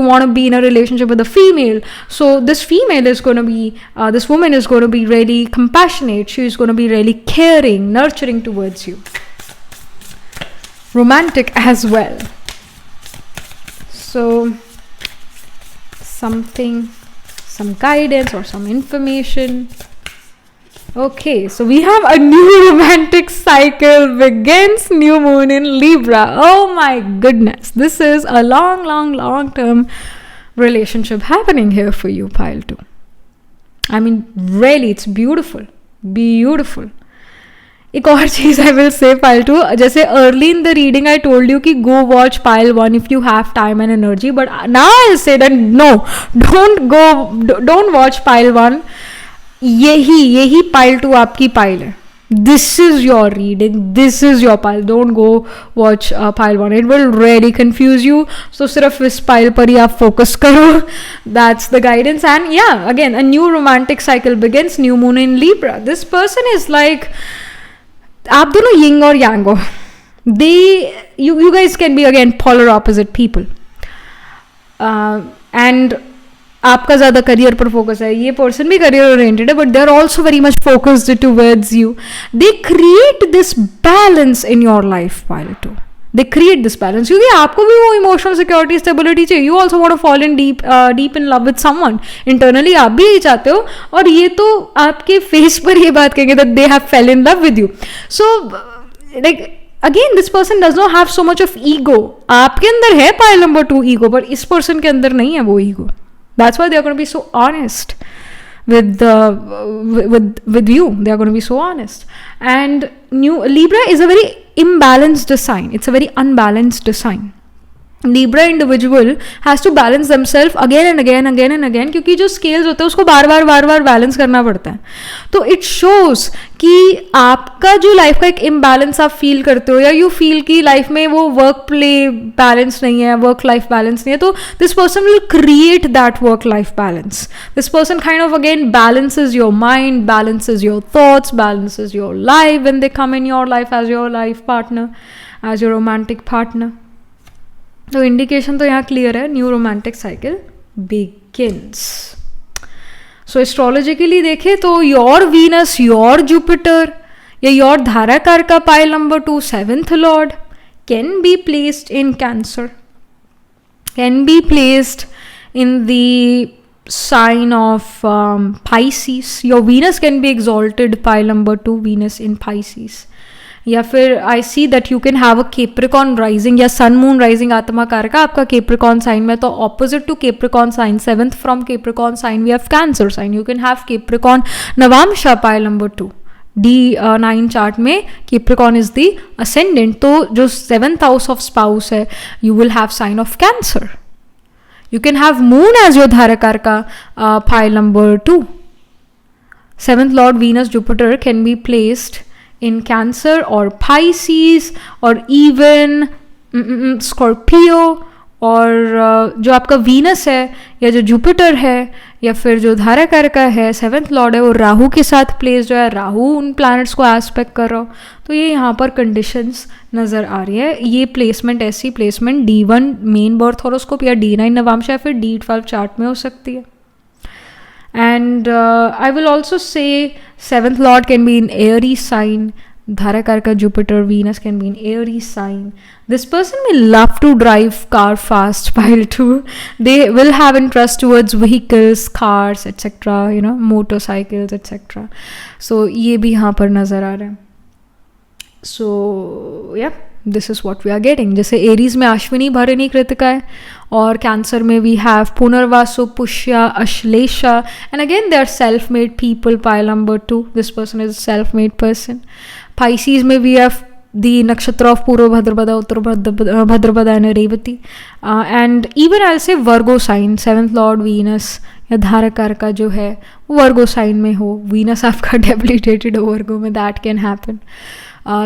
want to be in a relationship with a female, so this female is going to be this woman is going to be really compassionate. She is going to be really caring, nurturing towards you, romantic as well. So some guidance or some information. Okay, so we have a new romantic cycle begins, new moon in Libra. Oh my goodness, this is a long term relationship happening here for you, pile 2. I mean, really, it's beautiful. एक और चीज़ आई will से pile 2, जैसे early in the reading I told you कि go watch pile 1 if you have time and energy, but now I say that no, don't watch pile 1, यही pile 2 आपकी pile है, this is your reading, this is your pile, don't go watch pile 1, it will really confuse you. So सिर्फ इस pile पर ही आप focus करो, that's the guidance. And या again a new romantic cycle begins, new moon in Libra. This person is like, आप दोनों Ying और यांग हो, you guys can be again polar opposite people, and आपका ज़्यादा करियर पर फोकस है, ये पर्सन भी करियर ओरिएंटेड है, but they are also very much focused towards you. They create this balance in your life pile 2, they create this balance, क्योंकि आपको भी वो इमोशनल सिक्योरिटी स्टेबिलिटी चाहिए। You also want to fall in deep in love with someone, internally आप भी यही चाहते हो, और ये तो आपके फेस पर ये बात कहेंगे that they have fail in love with you. So like again this person does not have so much of ego, आपके अंदर है पाइल नंबर 2 ईगो, पर इस पर्सन के अंदर नहीं है वो ego. That's why they are going to be so honest with you, they are going to be so honest. And new Libra is a very imbalanced sign, it's a very unbalanced sign. Libra individual has to balance themselves again and again, क्योंकि जो scales होते हैं उसको बार बार balance करना पड़ता है। तो it shows कि आपका जो लाइफ का एक इम्बैलेंस आप फील करते हो, या यू फील कि लाइफ में वो वर्क प्ले बैलेंस नहीं है, वर्क लाइफ बैलेंस नहीं है, तो this person will create that work life balance. This person kind of again balances your mind, balances your thoughts, balances your life when they come in your life as your life partner, as your romantic partner. तो indication तो यहाँ clear है, new romantic cycle begins. सो astrologically देखें तो your Venus, your Jupiter या your धाराकार का pile number 2 7th lord can be placed in cancer, can be placed in the sign of Pisces. Your Venus can be exalted, pile number 2, Venus in Pisces. या फिर I see that you can have a Capricorn rising या sun moon rising आत्मा कारक आपका Capricorn sign में, तो opposite to Capricorn sign, 7th from Capricorn sign we have Cancer sign. You can have Capricorn navamsha, pile number 2. D9 chart में Capricorn is the ascendant, तो जो 7th house of spouse है you will have sign of Cancer. You can have moon as your dharakarka, pile number 2. 7th lord Venus Jupiter can be placed in Cancer or Pisces or even Scorpio, और जो आपका Venus है या जो Jupiter है या फिर जो धाराकारका है 7th लॉर्ड है वो राहु के साथ प्लेस जो है, राहु उन प्लैनेट्स को एस्पेक्ट कर रहा हो, तो ये यहाँ पर कंडीशंस नज़र आ रही है. ये प्लेसमेंट, ऐसी placement D1 main birth horoscope या D9 नवांशा या फिर D12 चार्ट में हो सकती है. And I will also say 7th lord can be in airy sign. Dharakarka Jupiter Venus can be in Aries sign. This person will love to drive car fast, pile 2. They will have interest towards vehicles, cars, etc. You know, motorcycles, etc. So ये भी यहाँ पर नज़र आ रहा है. So yeah, this is what we are getting. जैसे Aries में अश्विनी भरणी कृतिका है और कैंसर में we have Punarvasu, Pushya, Ashlesha, and again they are self made people, pile number 2. This person is a self made person. Pisces में we have the nakshatra of Purva Bhadrapada, Uttara Bhadrapada and Revati, and even I'll say Virgo sign, 7th Lord Venus या धारकारका जो है वो वर्गो sign में हो, Venus आपका debilitated हो वर्गो में, दैट कैन हैपन.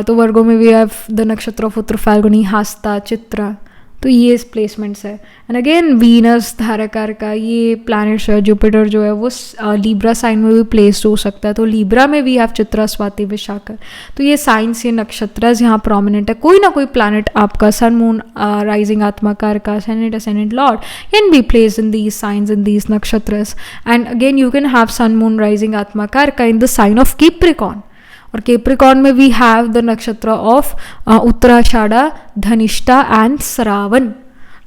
तो वर्गो में we have the nakshatra of उत्तर फाल्गुनी, हस्ता, चित्रा, तो ये प्लेसमेंट्स है. एंड अगेन वीनस धारकारका, ये प्लैनेट्स है. जुपिटर जो है वो लीब्रा साइन में भी प्लेस्ड हो सकता है, तो लीब्रा में भी हैव चित्रा, स्वाति, विशाखा. तो ये साइंस, ये नक्षत्र यहाँ प्रोमिनेंट है. कोई ना कोई प्लैनेट आपका सन moon rising atma karaka, ascendant lord can be placed in these signs, in these nakshatras. And again you can have sun moon rising atma karaka in the sign of Capricorn, और केप्रिकॉन में we have the nakshatra of Uttarashadha, Dhanishta and Shravan.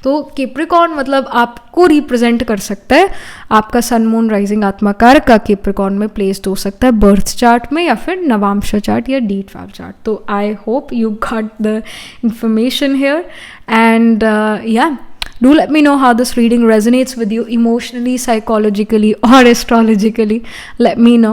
तो Capricorn मतलब आपको represent कर सकता है, आपका सन moon rising आत्मा कारक का केप्रिकॉन में प्लेस्ड हो सकता है बर्थ चार्ट में या फिर नवांशा चार्ट या D12 चार्ट. तो I hope you got the information here. And yeah, do let me know how this reading resonates with you emotionally, psychologically or astrologically. Let me know,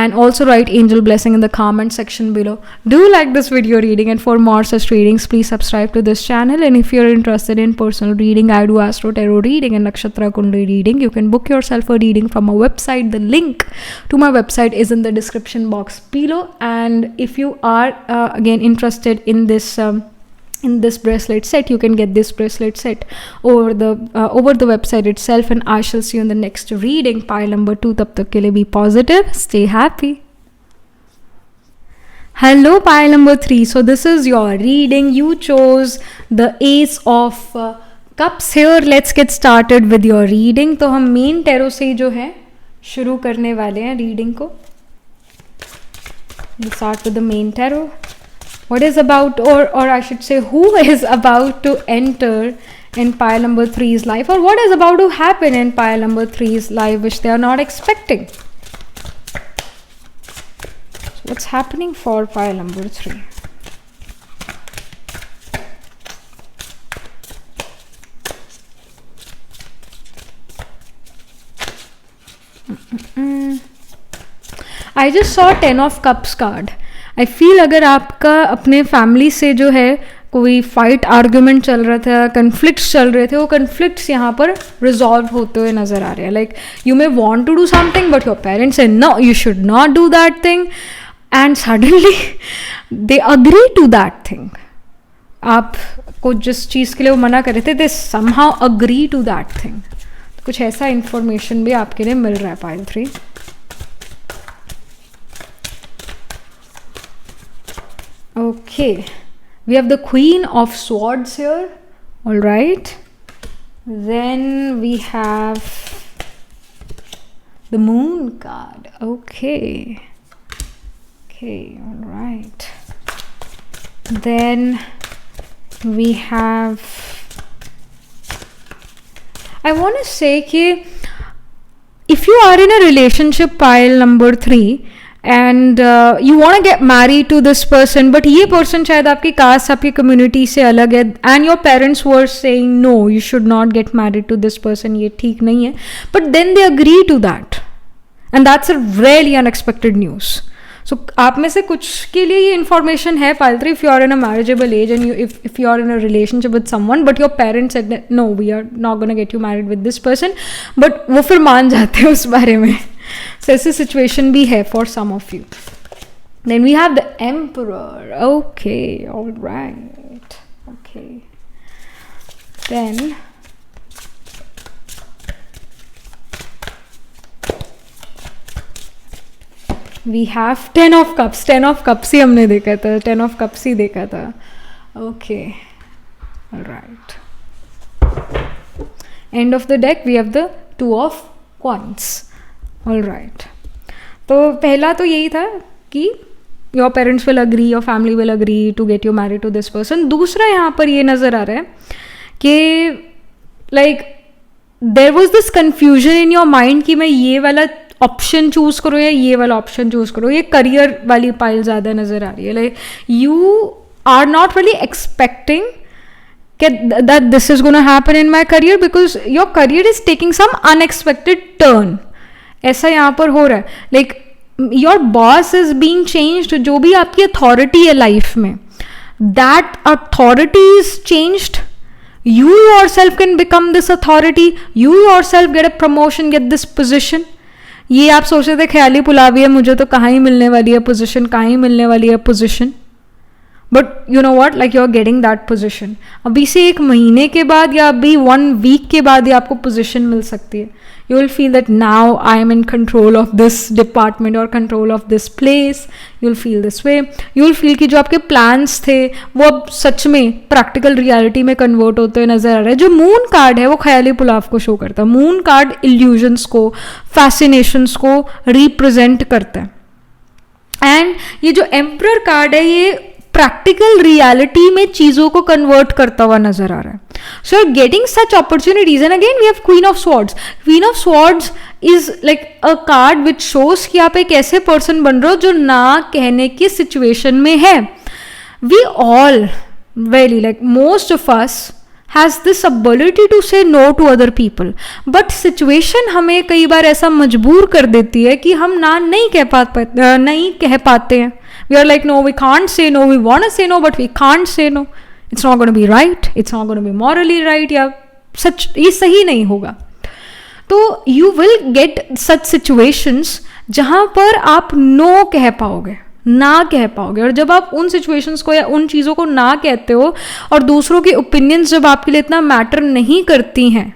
and also write angel blessing in the comment section below. Do like this video reading, and for more such readings please subscribe to this channel. And if you're interested in personal reading, I do astro tarot reading and nakshatra kundali reading. You can book yourself a reading from my website. The link to my website is in the description box below. And if you are again interested in this bracelet set, you can get this bracelet set over the website itself. And I shall see you in the next reading, pile number 2. tab tak ke liye be positive, stay happy. Hello pile number 3. So this is your reading. You chose the Ace of Cups here. Let's get started with your reading. तो हम main tarot से जो है शुरू करने वाले हैं reading को. We'll start with the main tarot. What is about, or I should say, who is about to enter in pile number 3's life, or what is about to happen in pile number 3's life which they are not expecting. So what's happening for pile number 3? I just saw 10 of Cups card. I feel अगर आपका अपने family से जो है कोई fight argument चल रहा था, कन्फ्लिक्ट्स चल रहे थे, वो कन्फ्लिक्ट्स यहाँ पर रिजॉल्व होते हुए नज़र आ रहे हैं. Like you may want to do something but your parents say no, you should not do that thing, and suddenly they agree to that thing. आपको जिस चीज़ के लिए वो मना कर रहे थे, they somehow agree to that thing. कुछ ऐसा इंफॉर्मेशन भी आपके लिए मिल रहा है pile 3. Okay, we have the Queen of Swords here. All right, then we have the Moon card. Okay, all right. Then we have, I want to say कि if you are in a relationship, pile number 3, and you want to get married to this person, but ये person शायद आपकी caste, आपकी community से अलग है, and your parents were saying no, you should not get married to this person, ये ठीक नहीं है, but then they agree to that, and that's a really unexpected news. So आप में से कुछ के लिए ये information है pile 3, if you are in a marriageable age and if you are in a relationship with someone, but your parents said no, we are not going to get you married with this person, but वो फिर मान जाते हैं उस बारे में. So ऐसी situation भी है for some of you. Then we have the Emperor. Okay, all right. Okay. Then we have 10 of Cups. 10 of Cups ही हमने देखा था. 10 of Cups ही देखा था. Okay. All right. End of the deck we have the 2 of Coins. All right. तो पहला तो यही था कि your parents will agree, your family will agree to get you married to this person. दूसरा यहाँ पर ये नज़र आ रहा है कि like there was this confusion in your mind कि मैं ये वाला ऑप्शन चूज करो या ये वाला ऑप्शन चूज करो. ये करियर वाली पाइल ज़्यादा नज़र आ रही है. Like you are not really expecting that this is going to happen in my career because your career is taking some unexpected turn. ऐसा यहाँ पर हो रहा है. Like your boss is being changed. जो भी आपकी अथॉरिटी है लाइफ में, that authority is changed. You yourself can become this authority. You yourself get a promotion, get this position. ये आप सोच रहे थे ख्याली पुलावी है, मुझे तो कहाँ ही मिलने वाली है पोजिशन, कहाँ ही मिलने वाली है position. But you know what, like you are getting that position. अभी से 1 महीने के बाद या अभी 1 वीक के बाद ही आपको पोजिशन मिल सकती है. You will feel that now I am in control of this department or control of this place. You will feel this way. You will feel कि जो आपके plans थे वो अब सच में practical reality में convert होते हुए नजर आ रहे हैं. जो मून कार्ड है वो ख्याली पुलाव को शो करता है. मून कार्ड illusions को, fascinations को represent करता है. एंड ये जो एम्परर कार्ड है ये प्रैक्टिकल रियलिटी में चीजों को कन्वर्ट करता हुआ नजर आ रहा है. So you are getting such opportunities. And again we have queen of swords. Queen of swords is like a card which shows कि आप एक ऐसे पर्सन बन रहे हो जो ना कहने की सिचुएशन में है. We all very like most of us has this ability to say no to other people, but situation हमें कई बार ऐसा मजबूर कर देती है कि हम ना नहीं कह पाते हैं. We are like, no, we can't say no, we want to say no, but we can't say no. It's not going to be right, it's not going to be morally right, या सच ये सही नहीं होगा. तो you will get such situations जहाँ पर आप no कह पाओगे, ना कह पाओगे. और जब आप उन सिचुएशंस को या उन चीज़ों को ना कहते हो और दूसरों की ओपिनियंस जब आपके लिए इतना मैटर नहीं करती हैं,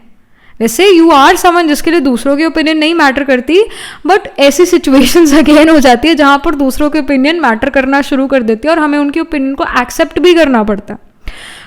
वैसे यू आर समन जिसके लिए दूसरों की ओपिनियन नहीं मैटर करती, बट ऐसी सिचुएशंस अगेन हो जाती है जहाँ पर दूसरों की ओपिनियन मैटर करना शुरू कर देती है और हमें उनकी ओपिनियन को एक्सेप्ट भी करना पड़ता है.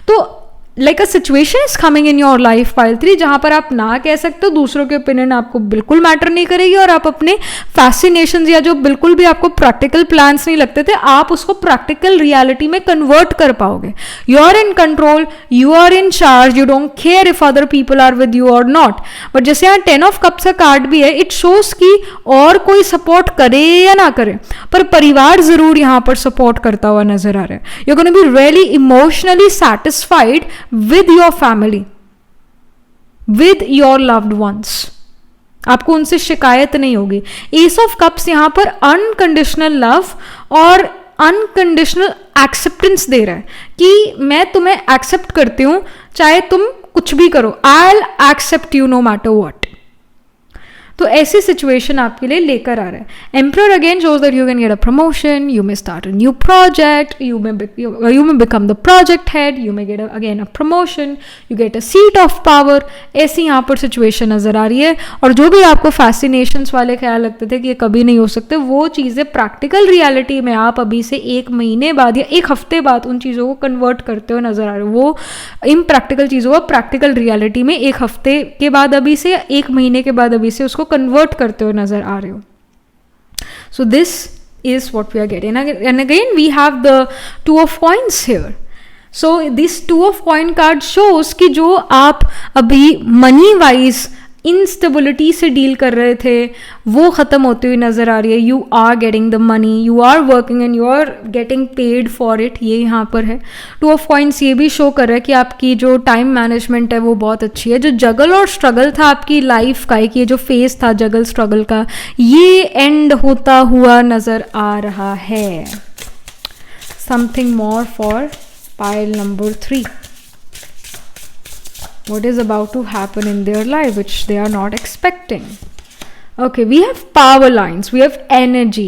तो like a situation is coming in your life pile 3 जहाँ पर आप ना कह सकते हो, दूसरों की ओपिनियन आपको बिल्कुल मैटर नहीं करेगी और आप अपने फैसिनेशंस या जो बिल्कुल भी आपको प्रैक्टिकल प्लान्स नहीं लगते थे, आप उसको प्रैक्टिकल रियलिटी में कन्वर्ट कर पाओगे. You are in control, you are in charge, you don't care if other people are with you और नॉट. बट जैसे यहाँ 10 ऑफ कप्स का कार्ड भी है, इट शोज कि और कोई सपोर्ट करे या ना करे, पर परिवार जरूर यहाँ पर सपोर्ट करता हुआ नजर आ रहा है. You are gonna be really emotionally satisfied with your family, with your loved ones. आपको उनसे शिकायत नहीं होगी. एस ऑफ कप्स यहां पर अनकंडीशनल लव और अनकंडीशनल एक्सेप्टेंस दे रहा है कि मैं तुम्हें एक्सेप्ट करती हूं चाहे तुम कुछ भी करो. I will accept you no matter what. तो ऐसी सिचुएशन आपके लिए लेकर आ रहा है. Emperor again shows that you can get a promotion, you may start a new project, you may become the project head, you may get again a promotion, you get a seat of power. ऐसी यहाँ पर situation नजर आ रही है. और जो भी आपको फैसिनेशंस वाले ख्याल लगते थे कि ये कभी नहीं हो सकते, वो चीज़ें प्रैक्टिकल रियलिटी में आप अभी से 1 महीने बाद या 1 हफ्ते बाद उन चीज़ों को कन्वर्ट करते हुए नजर आ रहे हो. वो इम्प्रैक्टिकल चीज़ों को प्रैक्टिकल रियलिटी में 1 हफ्ते के बाद अभी से या 1 महीने के बाद अभी से उसको कन्वर्ट करते हुए नजर आ रहे हो. So this is what we are getting. And again we have the 2 of coins here. So this 2 of coin card shows कि जो आप अभी मनी वाइज इंस्टेबिलिटी से डील कर रहे थे वो ख़त्म होती हुई नज़र आ रही है. You are getting the money, you are working and you are getting paid for it. ये यहाँ पर है. 2 ऑफ कॉइंस ये भी शो कर रहा है कि आपकी जो टाइम मैनेजमेंट है वो बहुत अच्छी है. जो जगल और स्ट्रगल था आपकी लाइफ का, एक ये जो फेज था जगल स्ट्रगल का, ये एंड होता हुआ नज़र आ रहा है. Something more for pile number 3. What is about to happen in their life which they are not expecting? Okay, we have power lines, we have energy.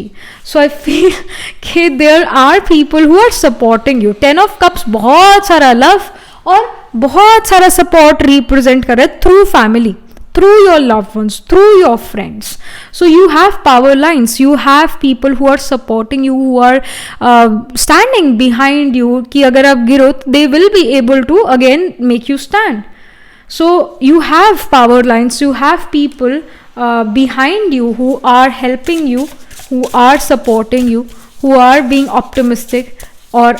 So I feel कि there are people who are supporting you. 10 of cups बहुत सारा love और बहुत सारा support represent कर रहा है through family, through your loved ones, through your friends. So you have power lines, you have people who are supporting you, who are standing behind you कि अगर आप गिरो they will be able to again make you stand. So you have power lines, you have people behind you who are helping you, who are supporting you, who are being optimistic. और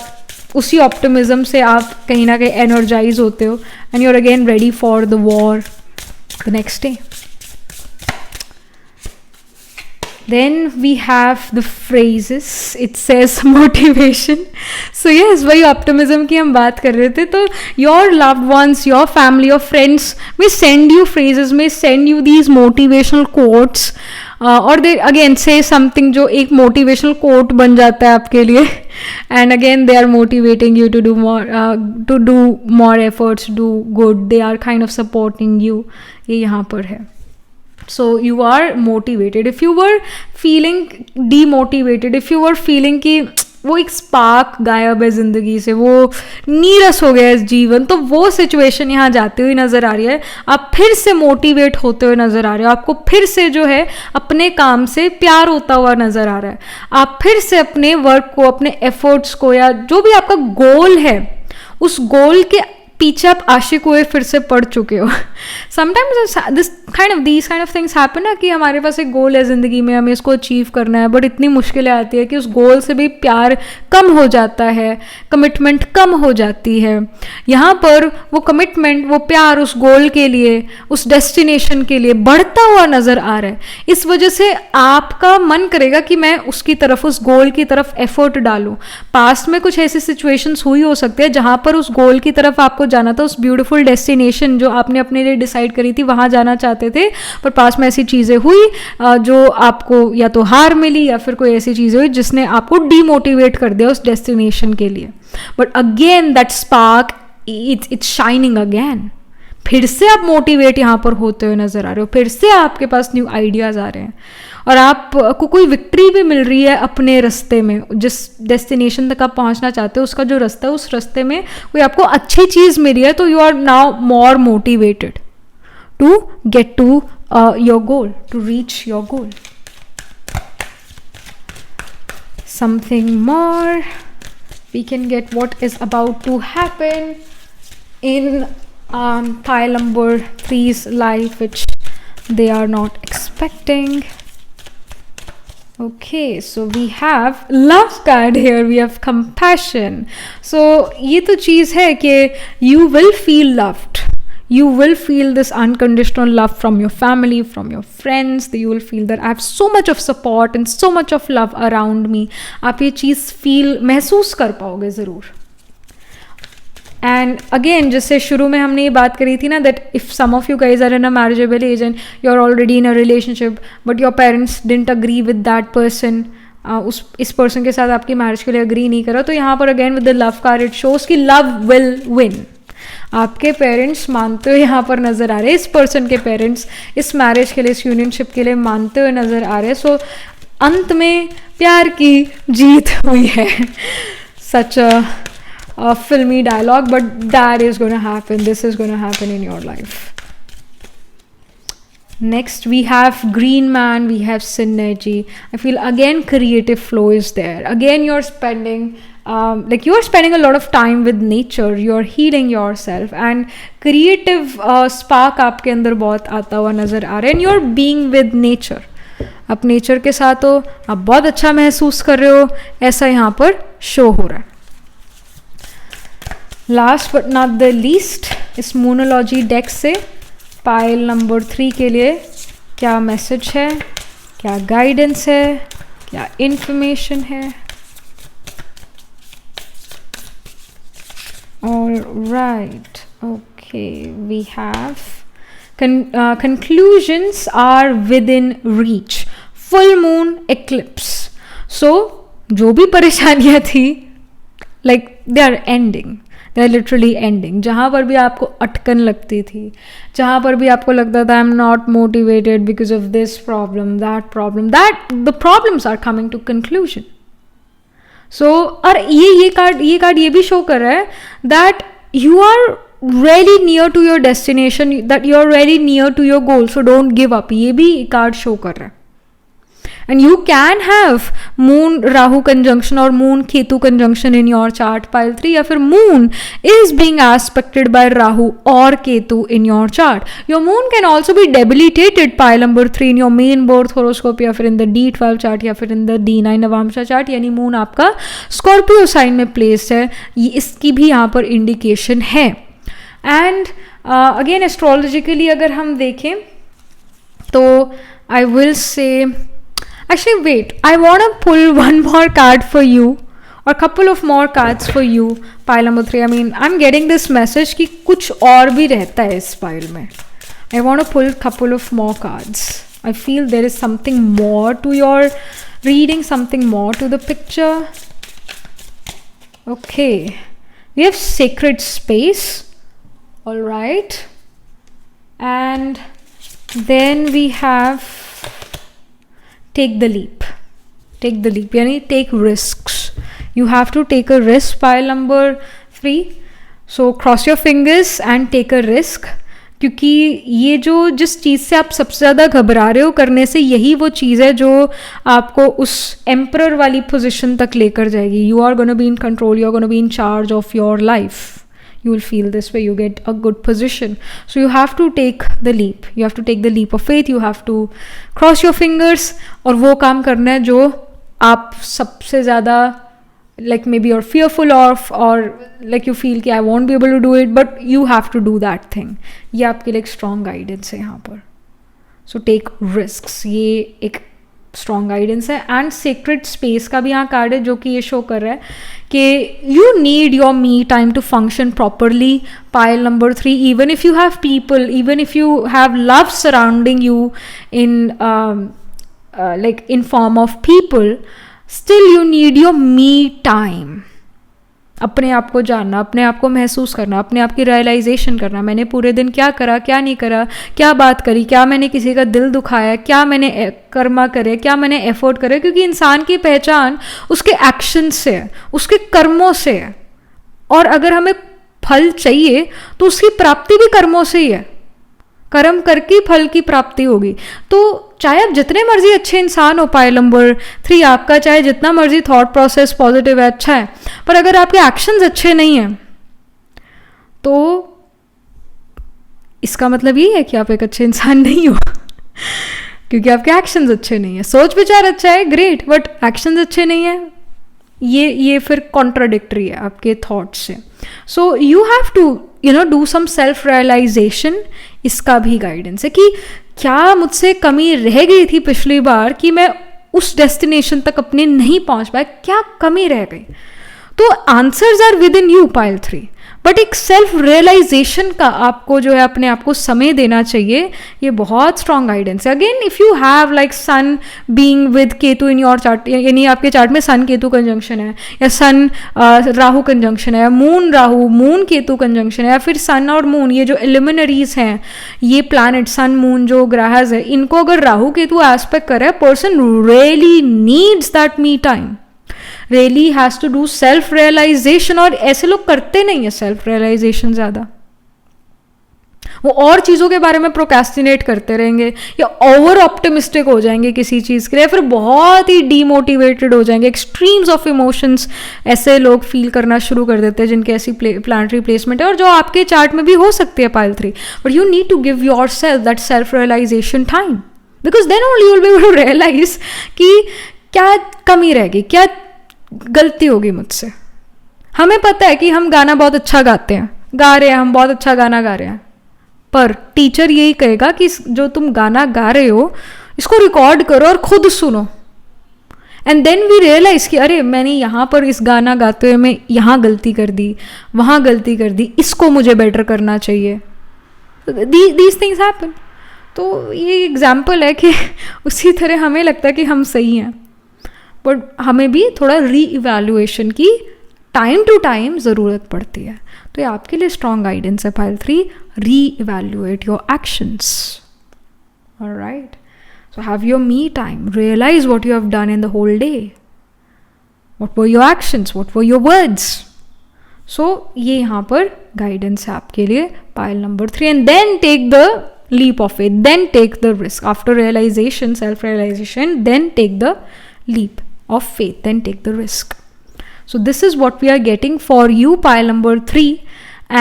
उसी optimism से आप कहीं ना कहीं energize होते हो and you're again ready for the war the next day. Then we have the phrases. It says motivation. So yes, वही optimism की हम बात कर रहे थे. तो your loved ones, your family, your friends may send you phrases, may send you these motivational quotes, और they again say something जो एक motivational quote बन जाता है आपके लिए. And again they are motivating you to do more efforts, do good. They are kind of supporting you. ये यहाँ पर है. So you are motivated. If you were feeling demotivated, if you were feeling कि वो एक spark गायब है ज़िंदगी से, वो नीरस हो गया इस जीवन, तो वो सिचुएशन यहाँ जाती हुई नज़र आ रही है. आप फिर से मोटिवेट होते हुए नज़र आ रहे हो. आपको फिर से जो है अपने काम से प्यार होता हुआ नज़र आ रहा है. आप फिर से अपने वर्क को, अपने एफर्ट्स को, या जो भी आपका गोल है उस गोल के पीछे आप आशिक हुए फिर से पढ़ चुके हो. Sometimes these kind of things happen ना, कि हमारे पास एक गोल है ज़िंदगी में, हमें इसको अचीव करना है, बट इतनी मुश्किलें आती है कि उस गोल से भी प्यार कम हो जाता है, कमिटमेंट कम हो जाती है. यहाँ पर वो कमिटमेंट, वो प्यार उस गोल के लिए, उस डेस्टिनेशन के लिए बढ़ता हुआ नज़र आ रहा है. इस वजह से आपका मन करेगा कि मैं उसकी तरफ, उस गोल की तरफ एफर्ट डालूं. पास्ट में कुछ ऐसी सिचुएशंस हुई हो सकती है जहाँ पर उस गोल की तरफ आपको जाना था, उस ब्यूटीफुल डेस्टिनेशन जो आपने अपने लिए डिसाइड करी थी वहाँ जाना चाहते थे, पर पास में ऐसी चीज़ें हुई जो आपको या तो हार मिली या फिर कोई ऐसी चीज़ हुई जिसने आपको डीमोटिवेट कर दिया उस डेस्टिनेशन के लिए. But again that spark, it's shining again. फिर से आप मोटिवेट यहाँ पर होते हुए नज़र आ रहे हो, फिर से आपके पास न्यू आइडियाज़ आ रहे हैं और आपको कोई विक्ट्री भी मिल रही है अपने रास्ते में. जिस डेस्टिनेशन तक आप पहुँचना चाहते हो उसका जो रास्ता है, उस रास्ते में कोई आपको अच्छी चीज़ मिली है, तो you are now more motivated to get to your goal, to reach your goal. Something more we can get what is about to happen in pile number 3's life which they are not expecting. Okay, so we have love card here, we have compassion. So ये तो चीज़ है कि you will feel loved, you will feel this unconditional love from your family, from your friends. You will feel that I have so much of support and so much of love around me. आप ये चीज़ महसूस कर पाओगे ज़रूर. And again जैसे शुरू में हमने ये बात करी थी ना, that if some of you guys are in a marriageable age and you are already in a relationship but your parents didn't agree with that person, इस पर्सन के साथ आपकी मैरिज के लिए अग्री नहीं करा, तो यहाँ पर again with the love card it shows कि लव विल विन. आपके पेरेंट्स मानते हुए यहाँ पर नज़र आ रहे हैं, इस पर्सन के पेरेंट्स इस मैरिज के लिए, इस यूनियनशिप के लिए मानते हुए नज़र आ रहे हैं. सो अंत में प्यार की जीत हुई है. सच a filmy dialogue, but that is going to happen. This is going to happen in your life. Next we have green man, we have synergy. I feel again creative flow is there. Again you're spending you're spending a lot of time with nature, you're healing yourself and creative spark आपके अंदर बहुत आता हुआ नज़र आ रहा है. And you're being with nature. आप nature के साथ हो, आप बहुत अच्छा महसूस कर रहे हो, ऐसा यहाँ पर शो हो रहा है. Last but not the least, इस मोनोलॉजी डेक से पाइल नंबर 3 के लिए क्या मैसेज है, क्या गाइडेंस है, क्या इंफॉर्मेशन है? All right, okay, we have conclusions are within reach. Full moon eclipse. So जो भी परेशानियां थी, like they are ending. They are literally ending. जहाँ पर भी आपको अटकन लगती थी, जहाँ पर भी आपको लगता था I'm not motivated because of this problem, that problem, that the problems are coming to conclusion. So और ये कार्ड ये भी शो कर रहा है that you are really near to your destination, that you are really near to your goal, so don't give up. ये भी card show कर रहा है. And you can have moon Rahu conjunction or moon Ketu conjunction in your chart pile 3, या फिर moon is being aspected by Rahu or Ketu in your chart. Your moon can also be debilitated pile number 3 in your main birth horoscope, या फिर in the D12 chart, या फिर in the D9 नवांशा chart. यानी moon आपका Scorpio sign में placed है, ये इसकी भी यहाँ पर indication है. And again astrologically अगर हम देखें तो I will say, actually wait, I want to pull one more card for you or couple of more cards for you, pile number 3. I mean I'm getting this message कि कुछ और भी रहता है इस pile में. I want to pull couple of more cards. I feel there is something more to your reading, something more to the picture. Okay, we have sacred space. All right, and then we have take the leap. Take the leap यानी take risks. You have to take a risk, pile number 3. So cross your fingers and take a risk. क्योंकि ये जो जिस चीज़ से आप सबसे ज़्यादा घबरा रहे हो करने से, यही वो चीज़ है जो आपको उस एम्परर वाली पोजीशन तक लेकर जाएगी. You are gonna be in control. You are gonna be in charge of your life. You will feel this way, you get a good position. So you have to take the leap. You have to take the leap of faith. You have to cross your fingers और वो काम करना है जो आप सबसे ज़्यादा like maybe you're fearful of, or like you feel कि I won't be able to do it, but you have to do that thing. ये आपके लिए एक strong guidance है यहाँ पर. So take risks. ये एक स्ट्रॉन्ग गाइडेंस है. एंड सीक्रेट स्पेस का भी यहाँ कार्ड है जो कि ये शो कर रहा है कि you need your me time to function properly, pile number 3. Even if you have people, even if you have love surrounding you in like in form of people, still you need your me time. अपने आप को जानना, अपने आप को महसूस करना, अपने आप की रियलाइजेशन करना. मैंने पूरे दिन क्या करा, क्या नहीं करा, क्या बात करी, क्या मैंने किसी का दिल दुखाया, क्या मैंने कर्मा करे, क्या मैंने एफर्ट करे. क्योंकि इंसान की पहचान उसके एक्शन से है, उसके कर्मों से है. और अगर हमें फल चाहिए तो उसकी प्राप्ति भी कर्मों से ही है. कर्म करके फल की प्राप्ति होगी. तो चाहे आप जितने मर्जी अच्छे इंसान हो, पाइल नंबर 3 आपका चाहे जितना मर्जी थॉट प्रोसेस पॉजिटिव है, अच्छा है, पर अगर आपके एक्शंस अच्छे नहीं हैं तो इसका मतलब ये है कि आप एक अच्छे इंसान नहीं हो. क्योंकि आपके एक्शंस अच्छे नहीं है. सोच विचार अच्छा है, ग्रेट, बट एक्शंस अच्छे नहीं है, ये फिर कॉन्ट्राडिक्टरी है आपके थॉट से. So you have to do some self realization. इसका भी गाइडेंस है कि क्या मुझसे कमी रह गई थी पिछली बार कि मैं उस डेस्टिनेशन तक अपने नहीं पहुंच पाया, क्या कमी रह गई. तो answers are within you, pile 3. But एक सेल्फ रियलाइजेशन का आपको जो है अपने आप को समय देना चाहिए. ये बहुत स्ट्रॉन्ग गाइडेंस है. Again if you have like sun being with Ketu in your chart, यानी आपके चार्ट में सन केतु कंजंक्शन है, या सन राहु कंजंक्शन है, moon Rahu moon Ketu conjunction है, या फिर सन और मून, ये जो एलिमिनरीज हैं, ये प्लैनेट सन मून जो ग्रहज है, इनको अगर राहु केतु एस्पेक्ट करे, person really needs that me time, really has to do self realization. और ऐसे लोग करते नहीं है सेल्फ रियलाइजेशन ज़्यादा. वो और चीज़ों के बारे में प्रोक्रेस्टिनेट करते रहेंगे, या ओवर ऑप्टिमिस्टिक हो जाएंगे किसी चीज़ के लिए, फिर बहुत ही डीमोटिवेटेड हो जाएंगे. एक्सट्रीम्स ऑफ इमोशंस ऐसे लोग फील करना शुरू कर देते हैं जिनके ऐसी प्लानिटरी प्लेसमेंट है, और जो आपके चार्ट में भी हो सकती है pile 3. But you need to give yourself that self realization time, because then only you will be able to realize कि क्या कमी रहेगी, क्या गलती होगी मुझसे. हमें पता है कि हम गाना बहुत अच्छा गाते हैं, गा रहे हैं, हम बहुत अच्छा गाना गा रहे हैं, पर टीचर यही कहेगा कि जो तुम गाना गा रहे हो इसको रिकॉर्ड करो और खुद सुनो, एंड देन वी रियलाइज कि अरे मैंने यहाँ पर इस गाना गाते हुए मैं यहाँ गलती कर दी, वहाँ गलती कर दी, इसको मुझे बेटर करना चाहिए. These things happen. तो ये एग्जाम्पल है कि उसी तरह हमें लगता है कि हम सही हैं, बट हमें भी थोड़ा री इवैल्यूएशन की टाइम टू टाइम ज़रूरत पड़ती है. तो ये आपके लिए स्ट्रॉन्ग गाइडेंस है पाइल 3, री evaluate your actions. Alright, so have your me time, realize what you have done in the whole day, what were your actions, what were your words. So ये यहाँ पर guidance है आपके लिए pile number 3. And then take the leap of faith, then take the risk. After realization, self realization, then take the leap of faith, then take the risk. So this is what we are getting for you, pile number 3.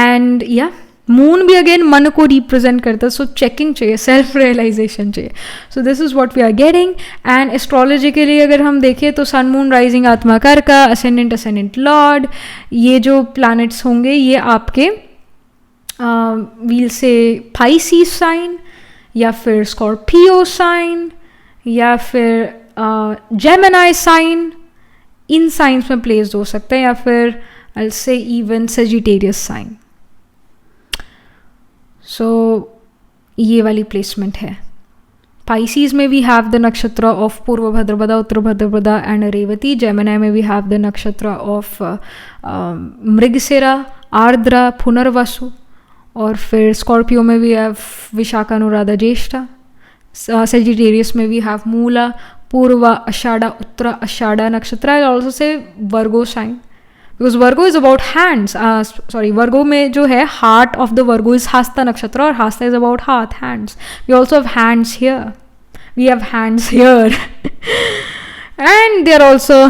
And yeah, moon भी again मन को represent करता है, so checking चाहिए, self realization चाहिए. So this is what we are getting. And astrology के लिए अगर हम देखें तो सन मून राइजिंग आत्मा का असेंडेंट लॉर्ड, ये जो प्लैनेट्स होंगे ये आपके व्हील से पाइसिस साइन या फिर स्कॉर्पियो साइन या फिर जेमिनी साइन, इन साइंस में प्लेस्ड हो सकते हैं, या फिर आई से इवन सेजिटेरियस साइन. सो ये वाली प्लेसमेंट है. पाइसीज में we have the nakshatra of Purva Bhadrapada, Uttara Bhadrapada and Revati. Gemini में we have the nakshatra of Mrigashira, Ardra, Punarvasu. और फिर स्कॉर्पियो में we have Vishakha, Anuradha, Jyeshtha. Sagittarius में we have Moola, Purva, Ashadha, Uttara, Ashadha nakshatra. I also say Virgo sign, because Virgo is about hands. वर्गो में जो है heart of the Virgo is Hasta nakshatra, और हास्ता इज अबाउट हाथ, hands. We also have hands here, we have hands here and they are also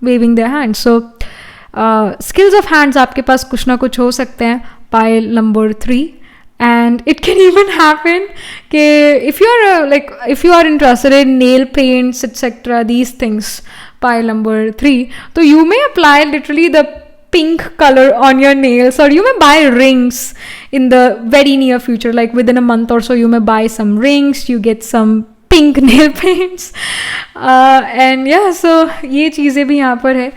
waving their hands. So skills of hands आपके पास कुछ ना कुछ हो सकते हैं pile number 3. And it can even happen if you are interested in nail paints, etc., these things, pile number 3, so you may apply literally the pink color on your nails, or you may buy rings in the very near future, like within a month or so you may buy some rings, you get some pink nail paints. And yeah, so ये चीज़ें भी यहाँ पर है.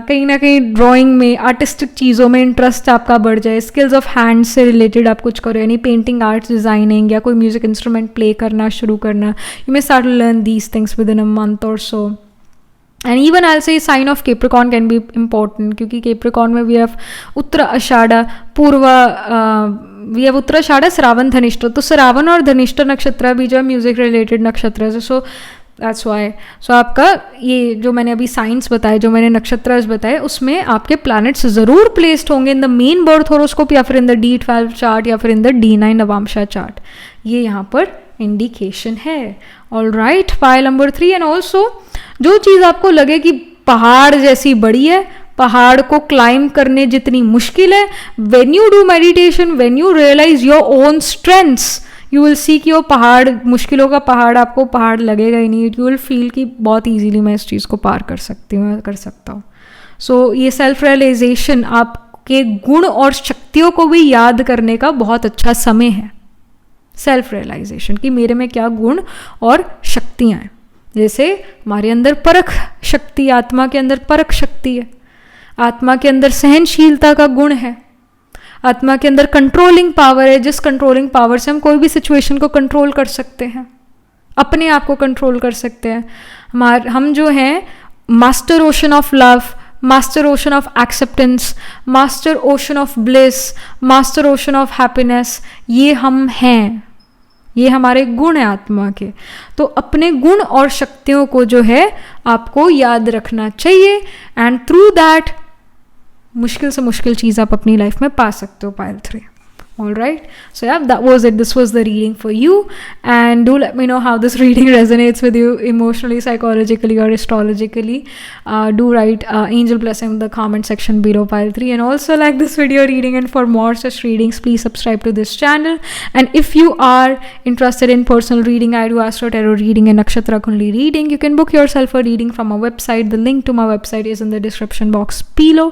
कहीं ना कहीं drawing में, आर्टिस्टिक चीज़ों में इंटरेस्ट आपका बढ़ जाए, स्किल्स ऑफ हैंड से रिलेटेड आप कुछ करो, यानी पेंटिंग, आर्ट्स, डिज़ाइनिंग, या कोई म्यूजिक इंस्ट्रूमेंट प्ले करना शुरू करना. You may start to learn these things within a month और so. And even I say sign of Capricorn can be important, क्योंकि केप्रिकॉर्न में we have Uttara, Ashadha, Purva, we have Uttara, Ashadha, Shravan, Dhanishta. तो श्रावण और धनिष्ठा नक्षत्र भी जो है म्यूजिक रिलेटेड नक्षत्र है. So that's why. सो आपका ये जो मैंने अभी साइंस बताए, जो मैंने नक्षत्र बताए, उसमें आपके प्लैनेट्स ज़रूर प्लेस्ड होंगे in the main birth horoscope, या फिर इन द D12 चार्ट, या फिर इन द D9 नवांशा चार्ट. ये यहाँ पर इंडिकेशन है. Alright, pile number 3. And also जो चीज़ आपको लगे कि पहाड़ जैसी बड़ी है, पहाड़ को क्लाइम करने जितनी मुश्किल है, when you do meditation, when you realize your own strengths, you will see कि वो पहाड़, मुश्किलों का पहाड़ आपको पहाड़ लगेगा ही नहीं. यू विल फील कि बहुत ईजीली मैं इस चीज़ को पार कर सकती हूँ, कर सकता हूँ. सो ये सेल्फ रियलाइजेशन आपके गुण और शक्तियों को भी याद करने का बहुत अच्छा समय है. सेल्फ रियलाइजेशन कि मेरे में क्या गुण और शक्तियाँ हैं. जैसे हमारे अंदर परख शक्ति, आत्मा के अंदर परख शक्ति है, आत्मा के अंदर सहनशीलता का गुण है, आत्मा के अंदर कंट्रोलिंग पावर है, जिस कंट्रोलिंग पावर से हम कोई भी सिचुएशन को कंट्रोल कर सकते हैं, अपने आप को कंट्रोल कर सकते हैं. हम जो हैं master ocean of love, master ocean of acceptance, master ocean of bliss, master ocean of happiness, ये हम हैं. ये हमारे गुण है आत्मा के. तो अपने गुण और शक्तियों को जो है आपको याद रखना चाहिए, एंड थ्रू दैट मुश्किल से मुश्किल चीज़ आप अपनी लाइफ में पा सकते हो. Pile 3. All right, so yeah, that was it. This was the reading for you, and do let me know how this reading resonates with you emotionally, psychologically, or astrologically. Do write angel blessing in the comment section below, pile 3. And also like this video reading, and for more such readings please subscribe to this channel. And if you are interested in personal reading, I do astro tarot reading and nakshatra kundli reading. You can book yourself a reading from our website. The link to my website is in the description box below.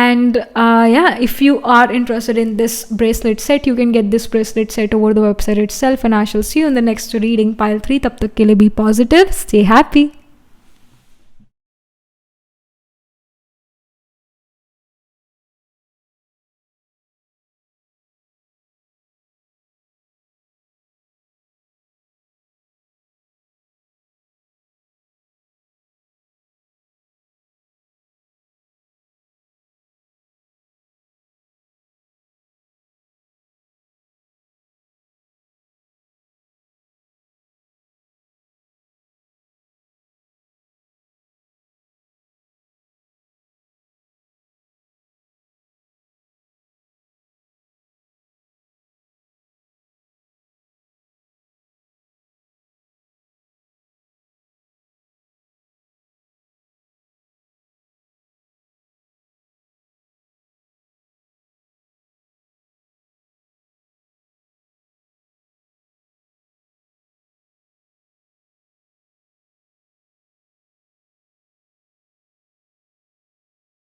And yeah, if you are interested in this bracelet bracelet set. You can get this bracelet set over the website itself, and I shall see you in the next reading. Pile 3. Tab tak ke liye be positive, stay happy.